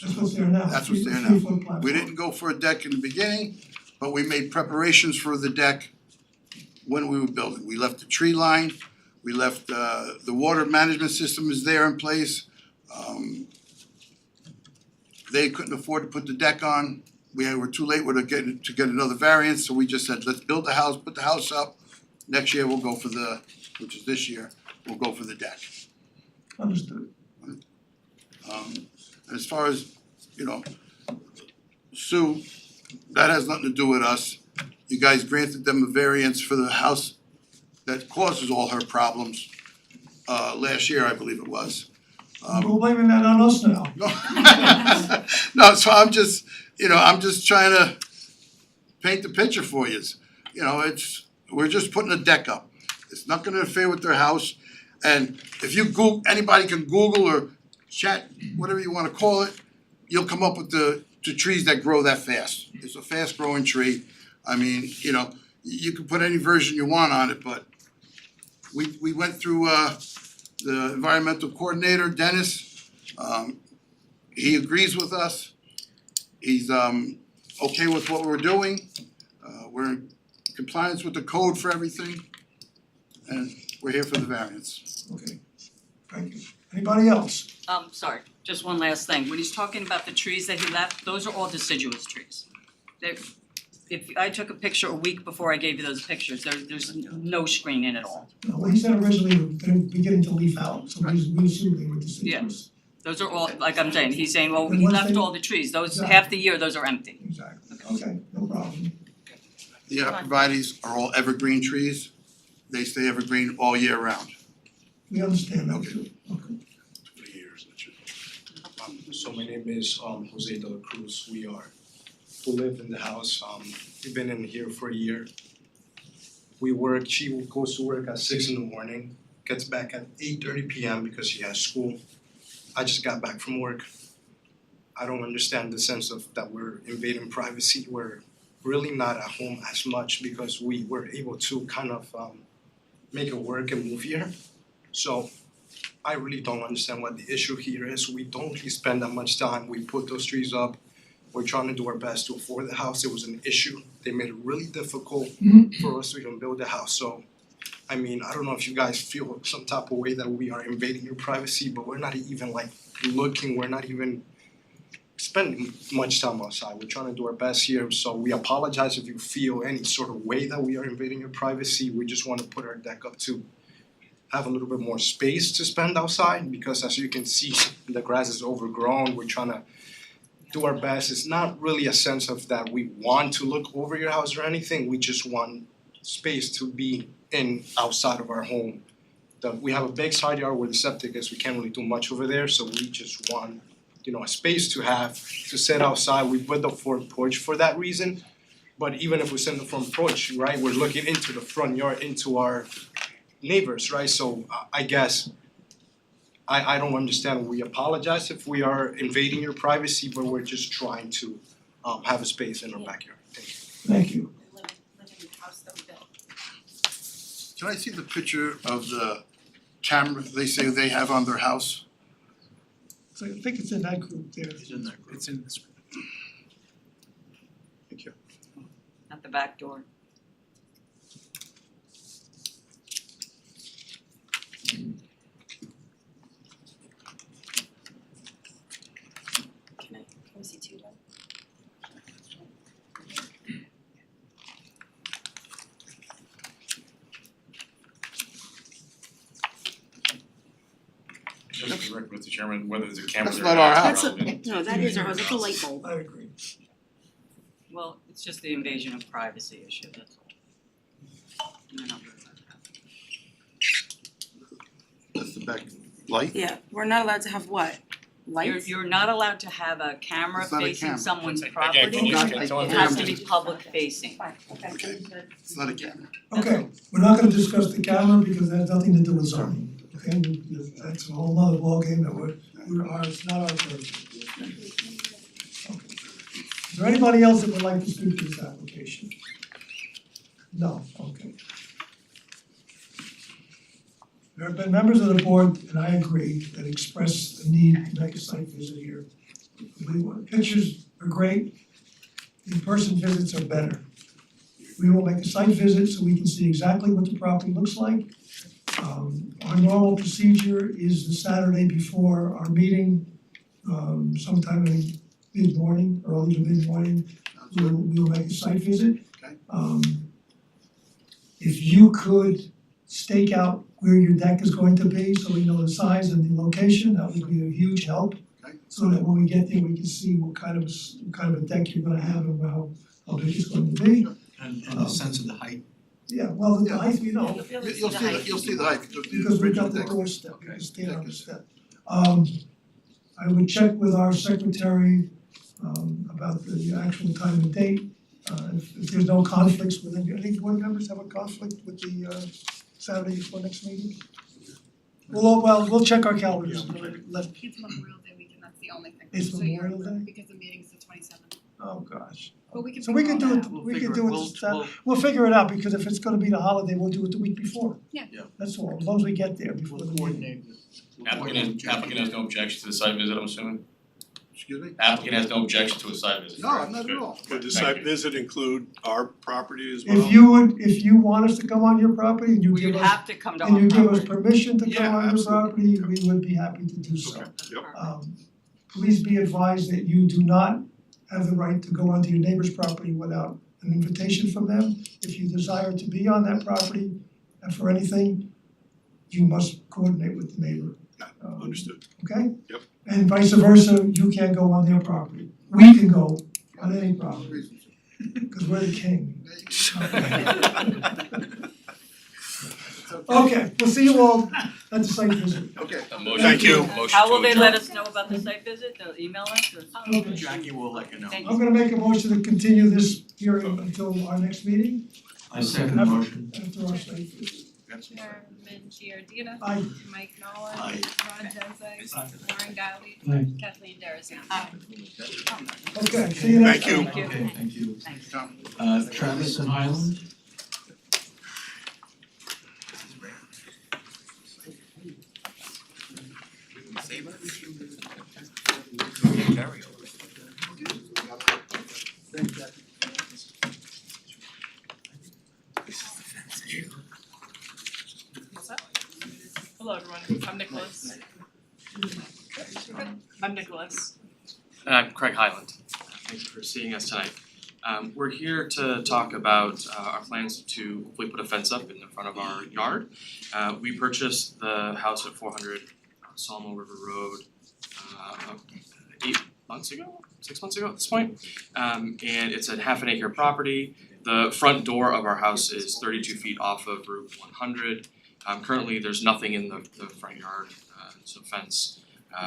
That's what's there now. That's what's there now. 3-foot platform. We didn't go for a deck in the beginning, but we made preparations for the deck when we were building. We left the tree line, we left the water management system is there in place. They couldn't afford to put the deck on. We were too late to get another variance, so we just said, let's build the house, put the house up. Next year we'll go for which is this year, we'll go for the deck. Understood. And as far as, Sue, that has nothing to do with us. You guys granted them a variance for the house that causes all her problems, last year, I believe it was. We're blaming that on us now. No, so I'm just trying to paint the picture for you. We're just putting a deck up. It's not gonna interfere with their house. And if you anybody can Google or chat, whatever you wanna call it, you'll come up with the trees that grow that fast. It's a fast growing tree. I mean, you can put any version you want on it, but we went through the environmental coordinator, Dennis. He agrees with us. He's okay with what we're doing. We're in compliance with the code for everything. And we're here for the variance. Okay, thank you. Anybody else? Sorry, just one last thing. When he's talking about the trees that he left, those are all deciduous trees. If I took a picture a week before I gave you those pictures, there's no screen in at all. No, well, he said originally they're beginning to leaf out, so we assumed they were deciduous. Those are all, like I'm saying, he's saying, well, And he once left they- all the trees, those, Exactly. half the year, those are empty. Exactly, okay, no problem. The arborvitaes are all evergreen trees. They stay evergreen all year round. We understand that too. Okay. So my name is Jose de la Cruz. We live in the house. We've been in here for a year. We work, she goes to work at 6 in the morning, gets back at 8:30 p.m. because she has school. I just got back from work. I don't understand the sense of that we're invading privacy. We're really not at home as much because we were able to kind of make it work and move here. So I really don't understand what the issue here is. We don't really spend that much time. We put those trees up. We're trying to do our best to afford the house. It was an issue. They made it really difficult for us to even build the house. So, I mean, I don't know if you guys feel some type of way that we are invading your privacy, but we're not even like looking, we're not even spending much time outside. We're trying to do our best here. So we apologize if you feel any sort of way that we are invading your privacy. We just want to put our deck up to have a little bit more space to spend outside because as you can see, the grass is overgrown. We're trying to do our best. It's not really a sense of that we want to look over your house or anything. We just want space to be in outside of our home. We have a big side yard where the septic is. We can't really do much over there, so we just want, a space to have to sit outside. We put the front porch for that reason. But even if we sit in the front porch, right, we're looking into the front yard, into our neighbors, right? So I guess I don't understand. We apologize if we are invading your privacy, but we're just trying to have a space in our backyard. Thank you. Thank you. Can I see the picture of the camera they say they have on their house? So I think it's in that group there. It's in that group. It's in this group. Thank you. At the back door. Can we see two, Doug? just for the record, Mr. Chairman, whether there's a camera That's there or not our not house. is irrelevant. No, that is our house, it's a light bulb. I agree. Well, it's just the invasion of privacy issue, that's all. No, no. That's the back light? Yeah, we're not allowed to have what? Lights? You're not allowed to have a camera It's not a facing camera. someone's Again, property. can you, Not- can someone It has to be public facing. Okay, it's not a camera. Okay, we're not gonna discuss the camera because that has nothing to do with zoning, okay? That's a whole nother ballgame that it's not our purview. Okay. Is there anybody else that would like to speak to this application? No, okay. There have been members of the board, and I agree, that expressed the need to make a site visit here. Pictures are great, in-person visits are better. We will make a site visit so we can see exactly what the property looks like. Our normal procedure is the Saturday before our meeting, sometime in mid-morning, early to mid-morning, we'll make a site visit. Okay. If you could stake out where your deck is going to be, so we know the size and the location, that would be a huge help. Okay. So that when we get there, we can see what kind of a deck you're gonna have and how big it's going to be. And the sense of the height. Yeah, well, the height, we know, You'll see the height, because we've got the deck. doorstep, you can stand on the step. I would check with our secretary about the actual time and date. If there's no conflicts with any board members have a conflict with the Saturday before next meeting? We'll check our calendars, let, It's Memorial Day weekend, that's the only thing. It's So you're- Memorial Day? Because the meeting's the 27th. oh gosh. But we can So we figure can all do that it, out. we can do it, we'll figure it out, because if it's gonna be the holiday, we'll do it the week before. Yeah. Yeah. That's all, as long as we get there before the meeting. Applicant has no objection to the site visit, I'm assuming? Excuse me? Applicant has no objection to a site visit, No, correct? not at Good. all. Would the Thank site you. visit include our property as well? If you want us to come on your property and you Well, give you'd us, have to come to and our you give us property. permission to come Yeah, on your absolutely. property, we would be happy to do so. Okay, yep. Please be advised that you do not have the right to go onto your neighbor's property without an invitation from them. If you desire to be on that property and for anything, you must coordinate with the neighbor. Understood. Okay? Yep. And vice versa, you can't go on their property. We can go on any property, because we're the king. Okay, we'll see you all at the site visit. Okay. A motion Thank to- you. motion How will to they adjourn. let us know about the site visit? They'll email us or? Okay. Jackie will let you know. Thank I'm gonna make a motion to continue this hearing until our next meeting, I second the motion. after our site visit. Chairman Giordina. Aye. Mike Nolan. Aye. Ron Genzeg. Lauren Dowdy. Aye. Kathleen Darazan. Okay, see you next Thank time. you. Okay, thank you. Thanks. Travis and Highland? Hello everyone, I'm Nicholas. I'm Nicholas. And I'm Craig Highland. Thank you for seeing us tonight. We're here to talk about our plans to hopefully put a fence up in the front of our yard. We purchased the house at 400 Salmo River Road 6 months ago at this point. And it's a half an acre property. The front door of our house is 32 feet off of Route 100. Currently, there's nothing in the front yard, so fence.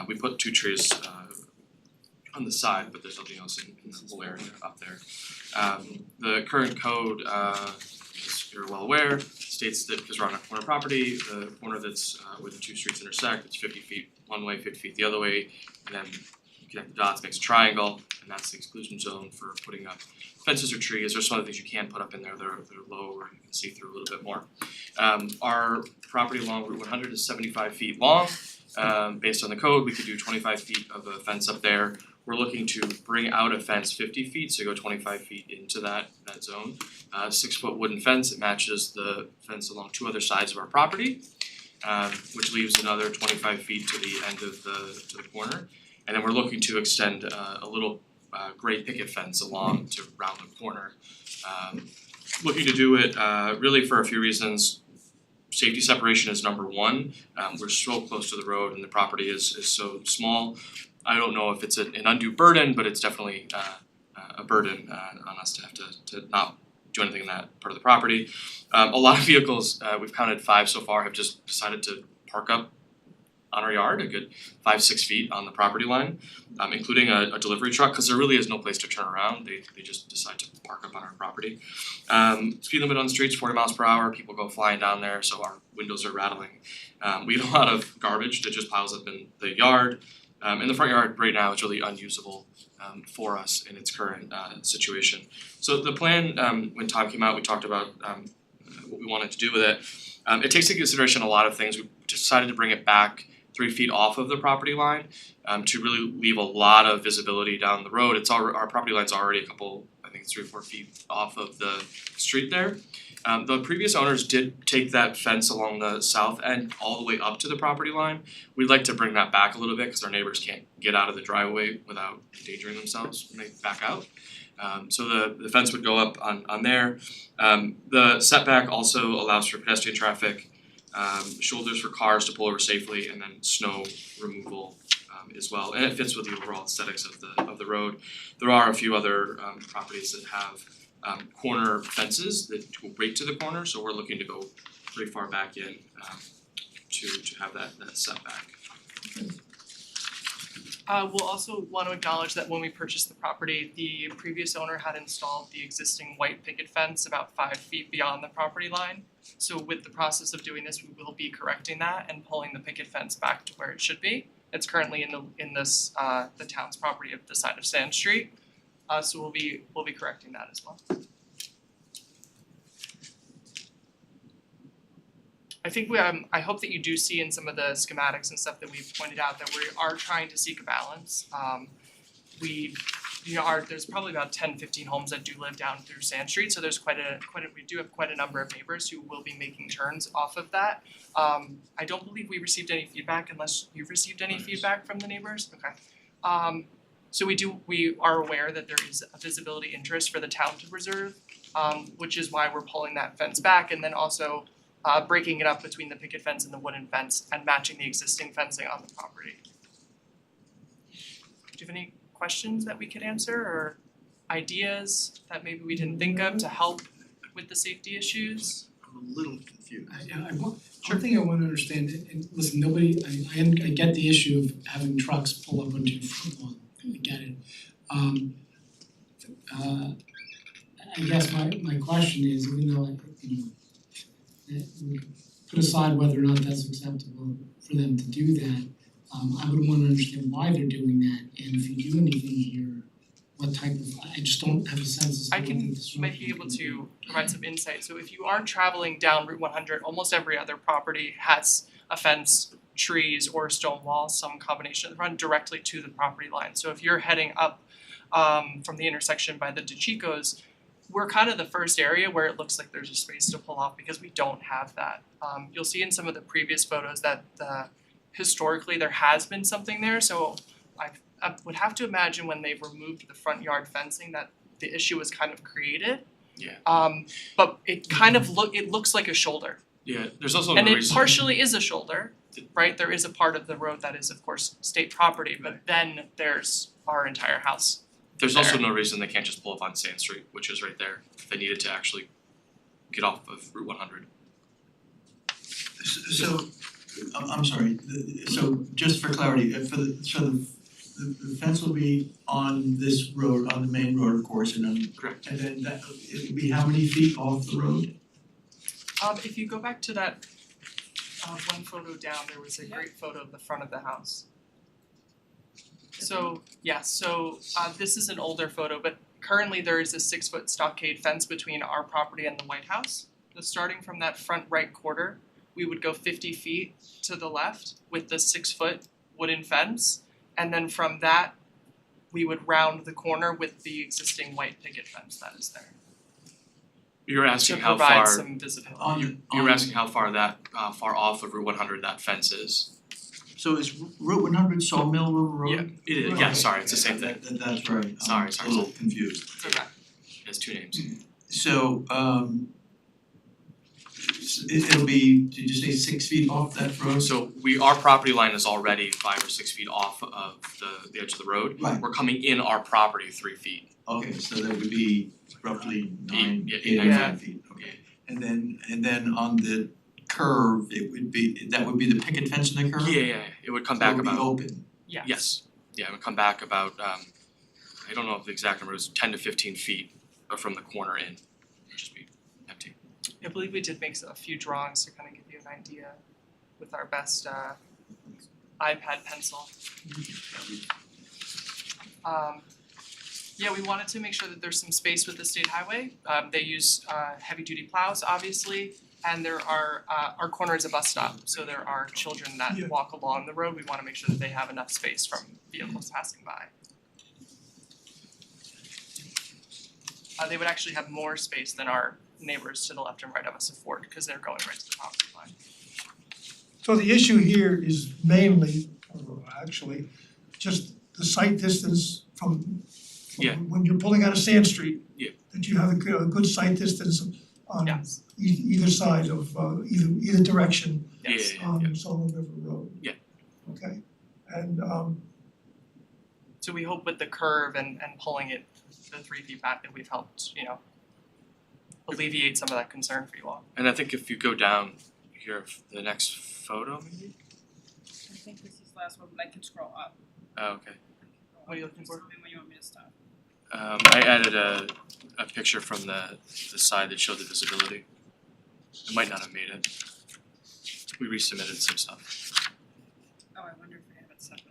We put 2 trees on the side, but there's nothing else in the whole area up there. The current code, as you're well aware, states that because we're on a corner property, the corner that's where the 2 streets intersect, it's 50 feet one way, 50 feet the other way, and then you connect the dots, makes a triangle, and that's the exclusion zone for putting up fences or trees. There's some other things you can put up in there that are low where you can see through a little bit more. Our property along Route 100 is 75 feet long. Based on the code, we could do 25 feet of a fence up there. We're looking to bring out a fence 50 feet, so go 25 feet into that zone. 6-foot wooden fence, it matches the fence along 2 other sides of our property, which leaves another 25 feet to the end of to the corner. And then we're looking to extend a little gray picket fence along to round the corner. Looking to do it really for a few reasons. safety separation is number one. We're so close to the road and the property is so small. I don't know if it's an undue burden, but it's definitely a burden on us to have to not do anything in that part of the property. A lot of vehicles, we've counted 5 so far, have just decided to park up on our yard, a good 5-6 feet on the property line, including a delivery truck, because there really is no place to turn around. They just decide to park up on our property. Speed limit on the streets 40 miles per hour. People go flying down there, so our windows are rattling. We get a lot of garbage that just piles up in the yard. And the front yard right now is really unusable for us in its current situation. So the plan, when Tom came out, we talked about what we wanted to do with it. It takes into consideration a lot of things. We decided to bring it back 3 feet off of the property line to really leave a lot of visibility down the road. Our property line's already a couple, I think it's 3 or 4 feet off of the street there. The previous owners did take that fence along the south end all the way up to the property line. We'd like to bring that back a little bit because our neighbors can't get out of the driveway without endangering themselves when they back out. So the fence would go up on there. The setback also allows for pedestrian traffic, shoulders for cars to pull over safely, and then snow removal as well. And it fits with the overall aesthetics of the road. There are a few other properties that have corner fences that go right to the corner, so we're looking to go pretty far back in to have that setback. We'll also want to acknowledge that when we purchased the property, the previous owner had installed the existing white picket fence about 5 feet beyond the property line. So with the process of doing this, we will be correcting that and pulling the picket fence back to where it should be. It's currently in the town's property at the side of Sand Street. So we'll be correcting that as well. I think I hope that you do see in some of the schematics and stuff that we've pointed out that we are trying to seek a balance. There's probably about 10-15 homes that do live down through Sand Street, so there's we do have quite a number of neighbors who will be making turns off of that. I don't believe we received any feedback unless you've received any feedback from the neighbors. Okay. So we are aware that there is a visibility interest for the town to preserve, which is why we're pulling that fence back and then also breaking it up between the picket fence and the wooden fence and matching the existing fencing on the property. Do you have any questions that we could answer or ideas that maybe we didn't think of to help with the safety issues? I'm a little confused. One thing I wanna understand, and listen, I get the issue of having trucks pull up onto your front lawn, I get it. I guess my question is, even though we put aside whether or not that's acceptable for them to do that, I would wanna understand why they're doing that, and if you do anything here, what type of, I just don't have a sense as to I what the can disruption might be able to provide some insight. So if you are traveling down Route 100, almost every other property has a fence, trees, or a stone wall, some combination that run directly to the property line. So if you're heading up from the intersection by the DeChicos, we're kind of the first area where it looks like there's a space to pull off because we don't have that. You'll see in some of the previous photos that historically there has been something there, so I would have to imagine when they've removed the front yard fencing that the issue was kind of created. Yeah. But it kind of looks like a shoulder. Yeah, there's also And no it reason. partially is a shoulder, right? There is a part of the road that is of course state property, but then there's our entire house. There's also there. no reason they can't just pull up on Sand Street, which is right there, if they needed to actually get off of Route 100. So, I'm sorry, so just for clarity, the fence will be on this road, on the main road, of course, and then. Correct. And then it will be how many feet off the road? If you go back to that one photo down, there was a great photo of the front of the house. So, this is an older photo, but currently there is a 6-foot stockade fence between our property and the White House. So starting from that front right quarter, we would go 50 feet to the left with the 6-foot wooden fence. And then from that, we would round the corner with the existing white picket fence that is there. You're asking to how provide far, some visibility. you're asking how far that, far off of Route 100 that fence is. So is Route 100 Sawmill River Road? Yeah, it is, yeah, sorry, it's the same thing. That's right. Sorry. I'm a little confused. It's okay. It has 2 names. So It'll be, did you say 6 feet off that road? So our property line is already 5 or 6 feet off of the edge of the road. Right. We're coming in our property 3 feet. Okay, so that would be roughly nine, Yeah, 9 feet, okay. And then on the curve, that would be the picket fence in the curve? Yeah, it would come back So it about. would be open. Yes, yeah, it would come back about I don't know if the exact number is 10 to 15 feet from the corner in, just be empty. I believe we did make a few drawings to kind of give you an idea with our best iPad pencil. Yeah, we wanted to make sure that there's some space with the state highway. They use heavy duty plows, obviously, and there are our corner is a bus stop, so there are children that walk along the road. We want to make sure that they have enough space from vehicles passing by. They would actually have more space than our neighbors to the left and right of us afford because they're going right to the property line. So the issue here is mainly, or actually, just the sight distance from Yeah. when you're pulling out of Sand Street. Yeah. That you have a good sight distance on Yes. either side of either direction Yes. on Solon River Road. Yeah. Okay, and So we hope with the curve and pulling it the 3 feet back that we've helped, alleviate some of that concern for you all. And I think if you go down here, the next photo maybe? I think this is last one, but I can scroll up. Oh, okay. What are you looking for? Tell me when you want me to stop. I added a picture from the side that showed the visibility. It might not have made it. We resubmitted some stuff. Oh, I wonder if I have it separate.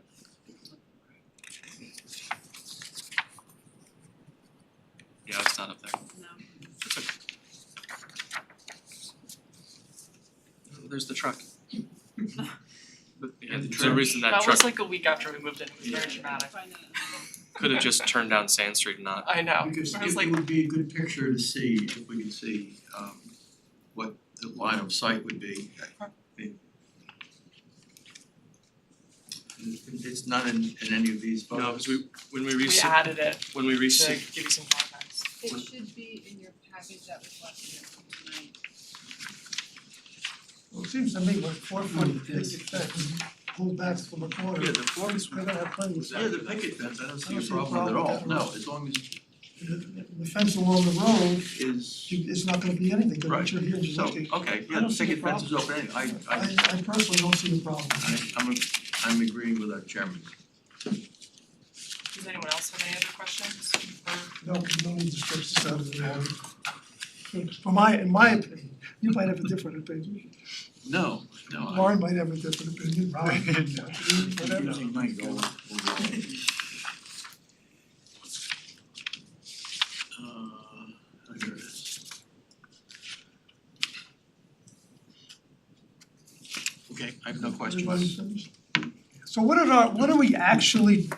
Yeah, it's not up there. No. It's okay. Oh, there's the truck. But yeah, And the there's a trash. reason that That truck was like a week after we moved in, it was very dramatic. could have just turned down Sand Street and not. I know, Because I was it like, would be a good picture to see, if we could see what the line of sight would be. It's not in any of these No, photos. because when we we added it when we to give you some context. It should be in your package that was left here tonight. well, it seems to me like 4 foot picket fence pulled back from a corner. Yeah, the forms, They're gonna have plenty of yeah, the picket fence, I don't see a problem at all, no, as long as The fence along the road is, it's not gonna be anything, but right, what you're here is so, looking. okay, I yeah, don't the see a picket fence is problem. open, anyway. I personally don't see a problem. I'm agreeing with our chairman. Does anyone else have any other questions? Or- No need to stretch this out any longer. In my opinion, you might have a different opinion. No, Lauren might have a different opinion, Ron, whatever. Using my goal overall. Here it is. Okay, I have no questions. Everybody's finished? So what are we actually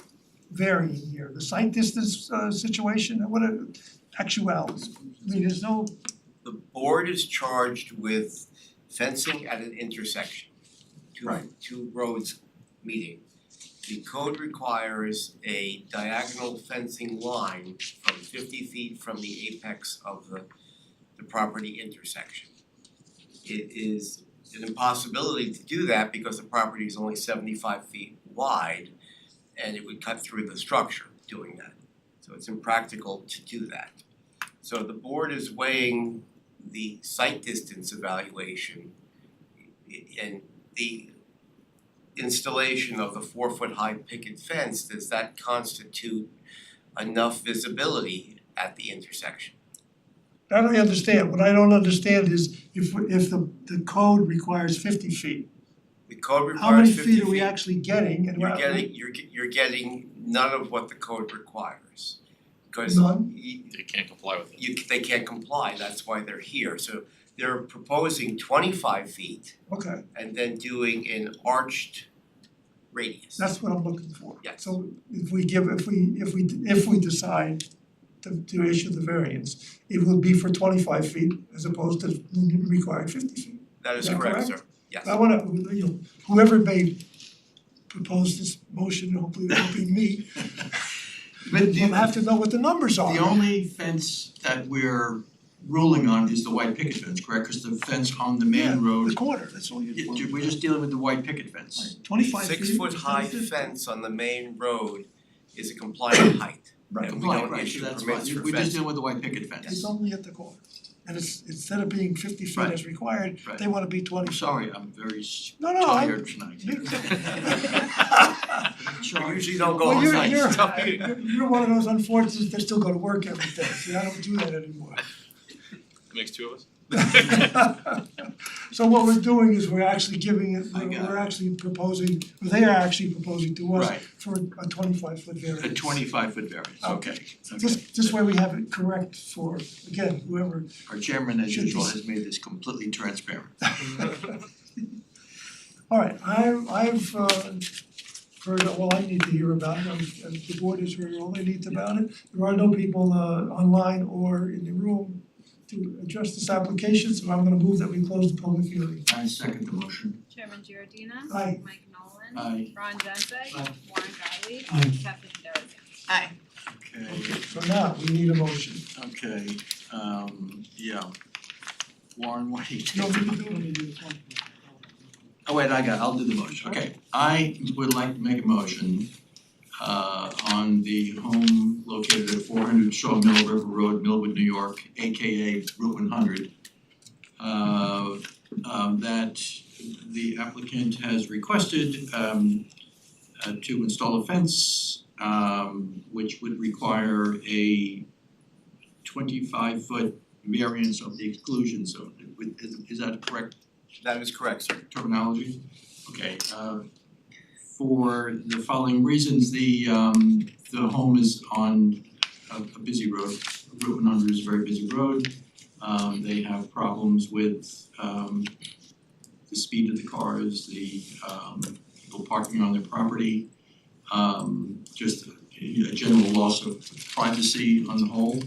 varying here? The sight distance situation, what are actualities? I mean, there's no, The board is charged with fencing at an intersection, two roads meeting. The code requires a diagonal fencing line from 50 feet from the apex of the property intersection. It is an impossibility to do that because the property is only 75 feet wide and it would cut through the structure doing that. So it's impractical to do that. So the board is weighing the site distance evaluation and the installation of the 4-foot high picket fence, does that constitute enough visibility at the intersection? that I understand. What I don't understand is if the code requires 50 feet, The code how many requires 50 feet are we actually getting and You're getting none of what the code requires. Because None? They can't comply with it. they can't comply, that's why they're here. So they're proposing 25 feet Okay, and then doing an arched radius. that's what I'm looking for. Yes. So if we decide to issue the variance, it will be for 25 feet as opposed to requiring 50 feet. That is Is that correct, correct? sir. Yes. I wanna, whoever may propose this motion, hopefully it won't be me, But we'll have to know what the numbers are. The only fence that we're ruling on is the white picket fence, correct? Cause the fence on the main road, The corner, that's all you're doing. we're just dealing with the white picket fence. 25 feet. 6 foot high fence on the main road is a compliant height. Right. And we don't Right, so issue that's permits fine. for We're just fencing. dealing with the white picket fence. It's only at the corner. And it's, instead of being 50 feet Right. as required, Right. they wanna be I'm 20. sorry, I'm very No, no, I- tired tonight. We usually don't go Well, all night. you're one of those unfortunates that still go to work every day, see, I don't do that anymore. Makes two of us. So what we're doing is we're actually giving it, I got we're actually proposing, or they are actually proposing to us Right. for a 25-foot variance. A 25-foot variance, okay. This way we have it correct for, again, whoever. Our chairman, as Should be usual, s- has made this completely transparent. Alright, I've heard all I need to hear about it, and the board has heard all they need about it. There are no people online or in the room to address this application, so I'm gonna move that we close the public hearing. I second the motion. Chairman Giordina. Aye. Mike Nolan. Aye. Ron Genzeg. Aye. Warren Gottlieb. Aye. Captain Derrick. Aye. Okay, So now, we need a motion. okay, yeah. Warren, what do you No, think? we do it. Oh wait, I'll do the motion, okay. I would like to make a motion on the home located at 400 Shaw Mill River Road, Millwood, New York, AKA Route 100. That the applicant has requested to install a fence which would require a 25-foot variance of the exclusion zone. Is that correct That is correct, sir. terminology? Okay, for the following reasons, the home is on a busy road. Route 100 is a very busy road. They have problems with the speed of the cars, the people parking on their property, just a general loss of privacy on the whole.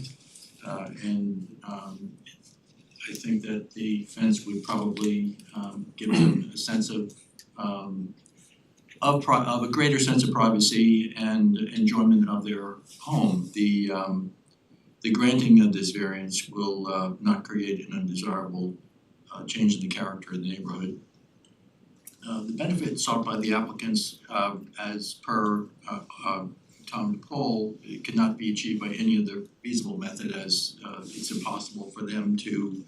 And I think that the fence would probably give them a sense of a greater sense of privacy and enjoyment of their home. The granting of this variance will not create an undesirable change in the character of the neighborhood. The benefit sought by the applicants, as per Tom DePaul, it cannot be achieved by any other feasible method, as it's impossible for them to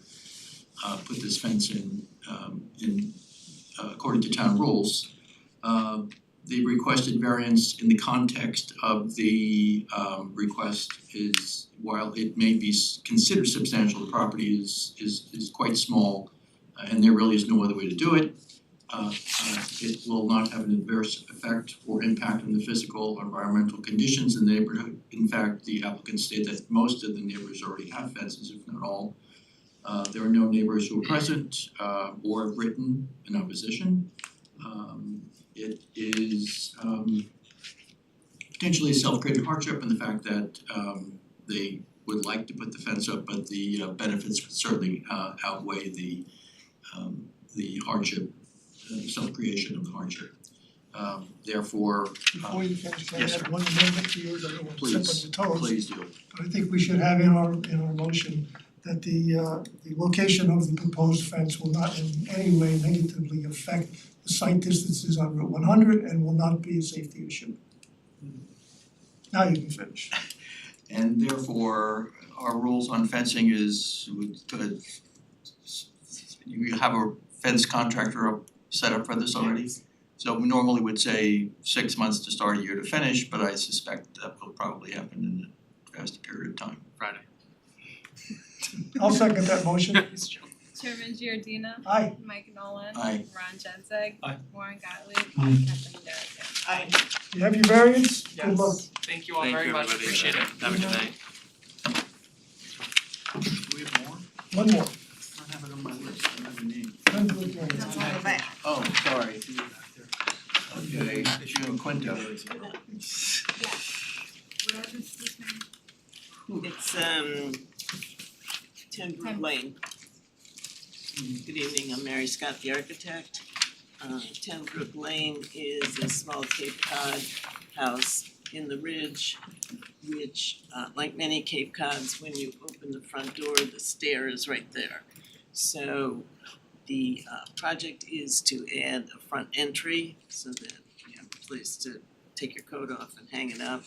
put this fence in according to town rules. The requested variance in the context of the request is, while it may be considered substantial, the property is quite small, and there really is no other way to do it. It will not have an adverse effect or impact on the physical or environmental conditions in the neighborhood. In fact, the applicants state that most of the neighbors already have fences, if not all. There are no neighbors who are present or have written in opposition. It is potentially a self-created hardship in the fact that they would like to put the fence up, but the benefits would certainly outweigh the hardship, self-creation of the hardship. Therefore, Before you finish, can I yes, add sir. one amendment to yours, I don't want to step on your toes. Please do. But I think we should have in our motion that the location of the proposed fence will not in any way negatively affect the site distances on Route 100 and will not be a safety issue. Now you can finish. And therefore, our rules on fencing is you have a fence contractor set up for this already? So we normally would say 6 months to start, a year to finish, but I suspect that will probably happen in a faster period of time. Friday. I'll second that motion. Chairman Giordina. Aye. Mike Nolan. Aye. Ron Genzeg. Aye. Warren Gottlieb. Aye. Captain Derrick. Aye. You have your variance? Good luck. Yes, thank you all very much, appreciate it. Have a good night. Do we have more? One more. I don't have it on my list, I don't have a name. Friends with variance. It's on the back. Oh, sorry. Okay, June Quinto. It's 10 Brook Lane. Good evening, I'm Mary Scott, the architect. 10 Brook Lane is a small Cape Cod house in the ridge which like many Cape Cods, when you open the front door, the stair is right there. So the project is to add a front entry so that you have a place to take your coat off and hang it up,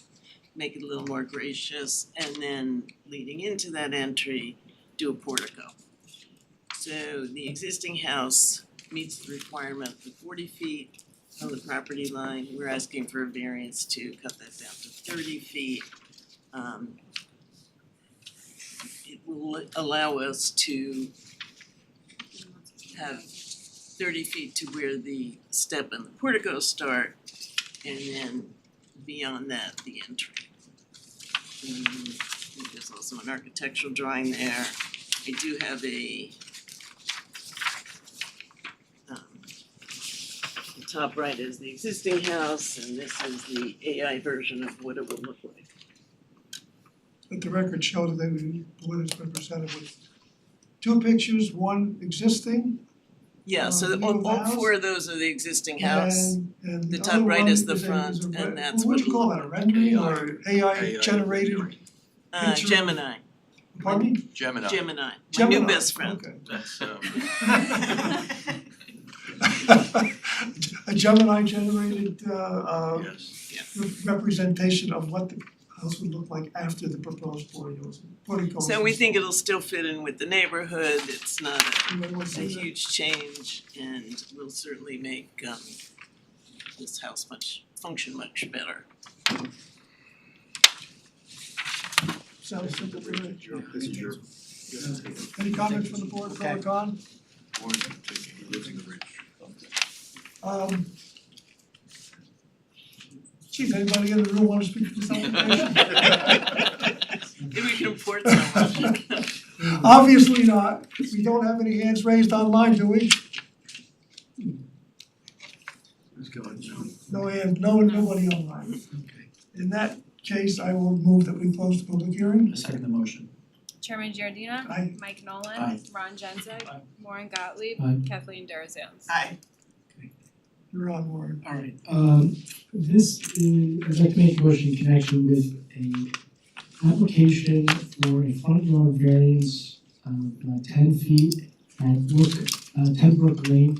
make it a little more gracious, and then leading into that entry, do a portico. So the existing house meets the requirement of 40 feet on the property line. We're asking for a variance to cut that down to 30 feet. It will allow us to have 30 feet to where the step and the portico start, and then beyond that, the entry. There's also an architectural drawing there. I do have a the top right is the existing house, and this is the AI version of what it would look like. Let the record show that the board has been presented with two pictures, one existing. Yeah, so view of the all house, four of those are the existing house. and The the top other right one is the is a front, re- and that's what what do you call that, a rendering or AI generated? picture? Gemini, Pardon me? Gemini. Gemini, my Gemini, new best friend. okay. That's A Gemini generated yes. representation of what the house would look like after the proposed portico. So we think it'll still fit in with the neighborhood, it's not Anybody want to a see that? huge change, and will certainly make this house function much better. Sounds simple to me. This is your. Any comments from the board, pro or con? Chief, anybody in the room want to speak to this application? Maybe we can report someone. Obviously not. We don't have any hands raised online, do we? No hand, nobody online. In that case, I will move that we close the public hearing. I second the motion. Chairman Giordina. Aye. Mike Nolan. Aye. Ron Genzeg. Warren Gottlieb. Aye. Kathleen Darazan. Aye. You're on, Warren. Alright, this is, I'd like to make a motion in connection with a application for a front yard variance of 10 feet at 10 Brook Lane,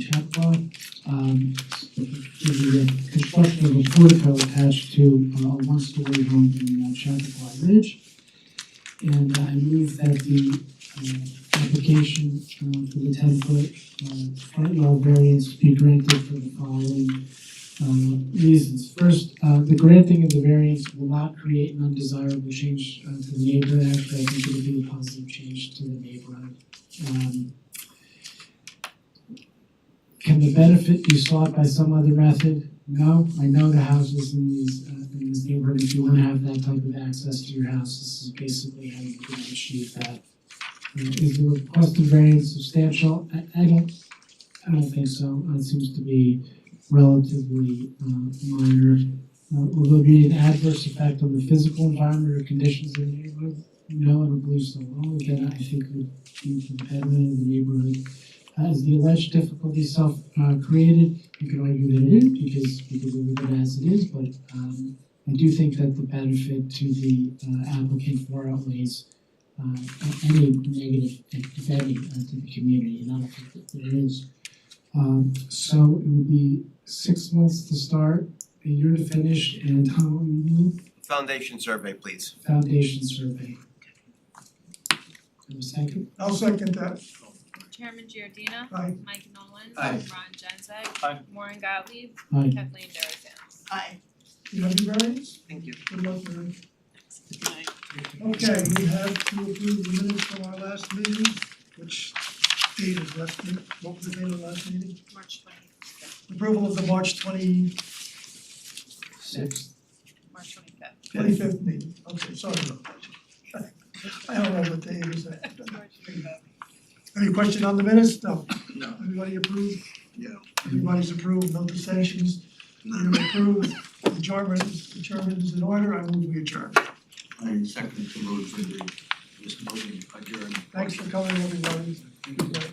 Chappaqua. The construction of a portico attached to a one-story home in Chappaqua Ridge. And I move that the application for the 10-foot front yard variance be granted for the following reasons. First, the granting of the variance will not create an undesirable change to the neighborhood. Actually, I think it will be a positive change to the neighborhood. Can the benefit be sought by some other method? No, I know the houses in this neighborhood, if you wanna have that type of access to your house, this is basically how you can achieve that. Is the requested variance substantial? I don't think so. It seems to be relatively minor. Will there be an adverse effect on the physical environment or conditions in the neighborhood? No, I don't believe so. Well, again, I think it would be competitive in the neighborhood. Is the alleged difficulty self-created? You could argue that it is because we leave it as it is, but I do think that the benefit to the applicant far outweighs any negative, if any, to the community, and I don't think that there is. So it would be 6 months to start, a year to finish, and how long do you need? Foundation survey, please. Foundation survey. Have a second? I'll second that. Chairman Giordina. Aye. Mike Nolan. Aye. Ron Genzeg. Aye. Warren Gottlieb. Aye. Kathleen Darazan. Aye. You have your variance? Thank you. Good luck, Mary. Aye. Okay, we have to approve the minutes from our last meeting, which date is last meeting, what was the date of the last meeting? March 25th. Approval of the March 6. March 25th. 25th meeting, okay, sorry about that. I don't know what day it is. Any question on the minutes? No. No. Everybody approved? Yeah. Everybody's approved, no dissensions? You're approved, adjournment is in order, I move we adjourn. I second the motion, this motion adjourned. Thanks for coming, everybody. Good night.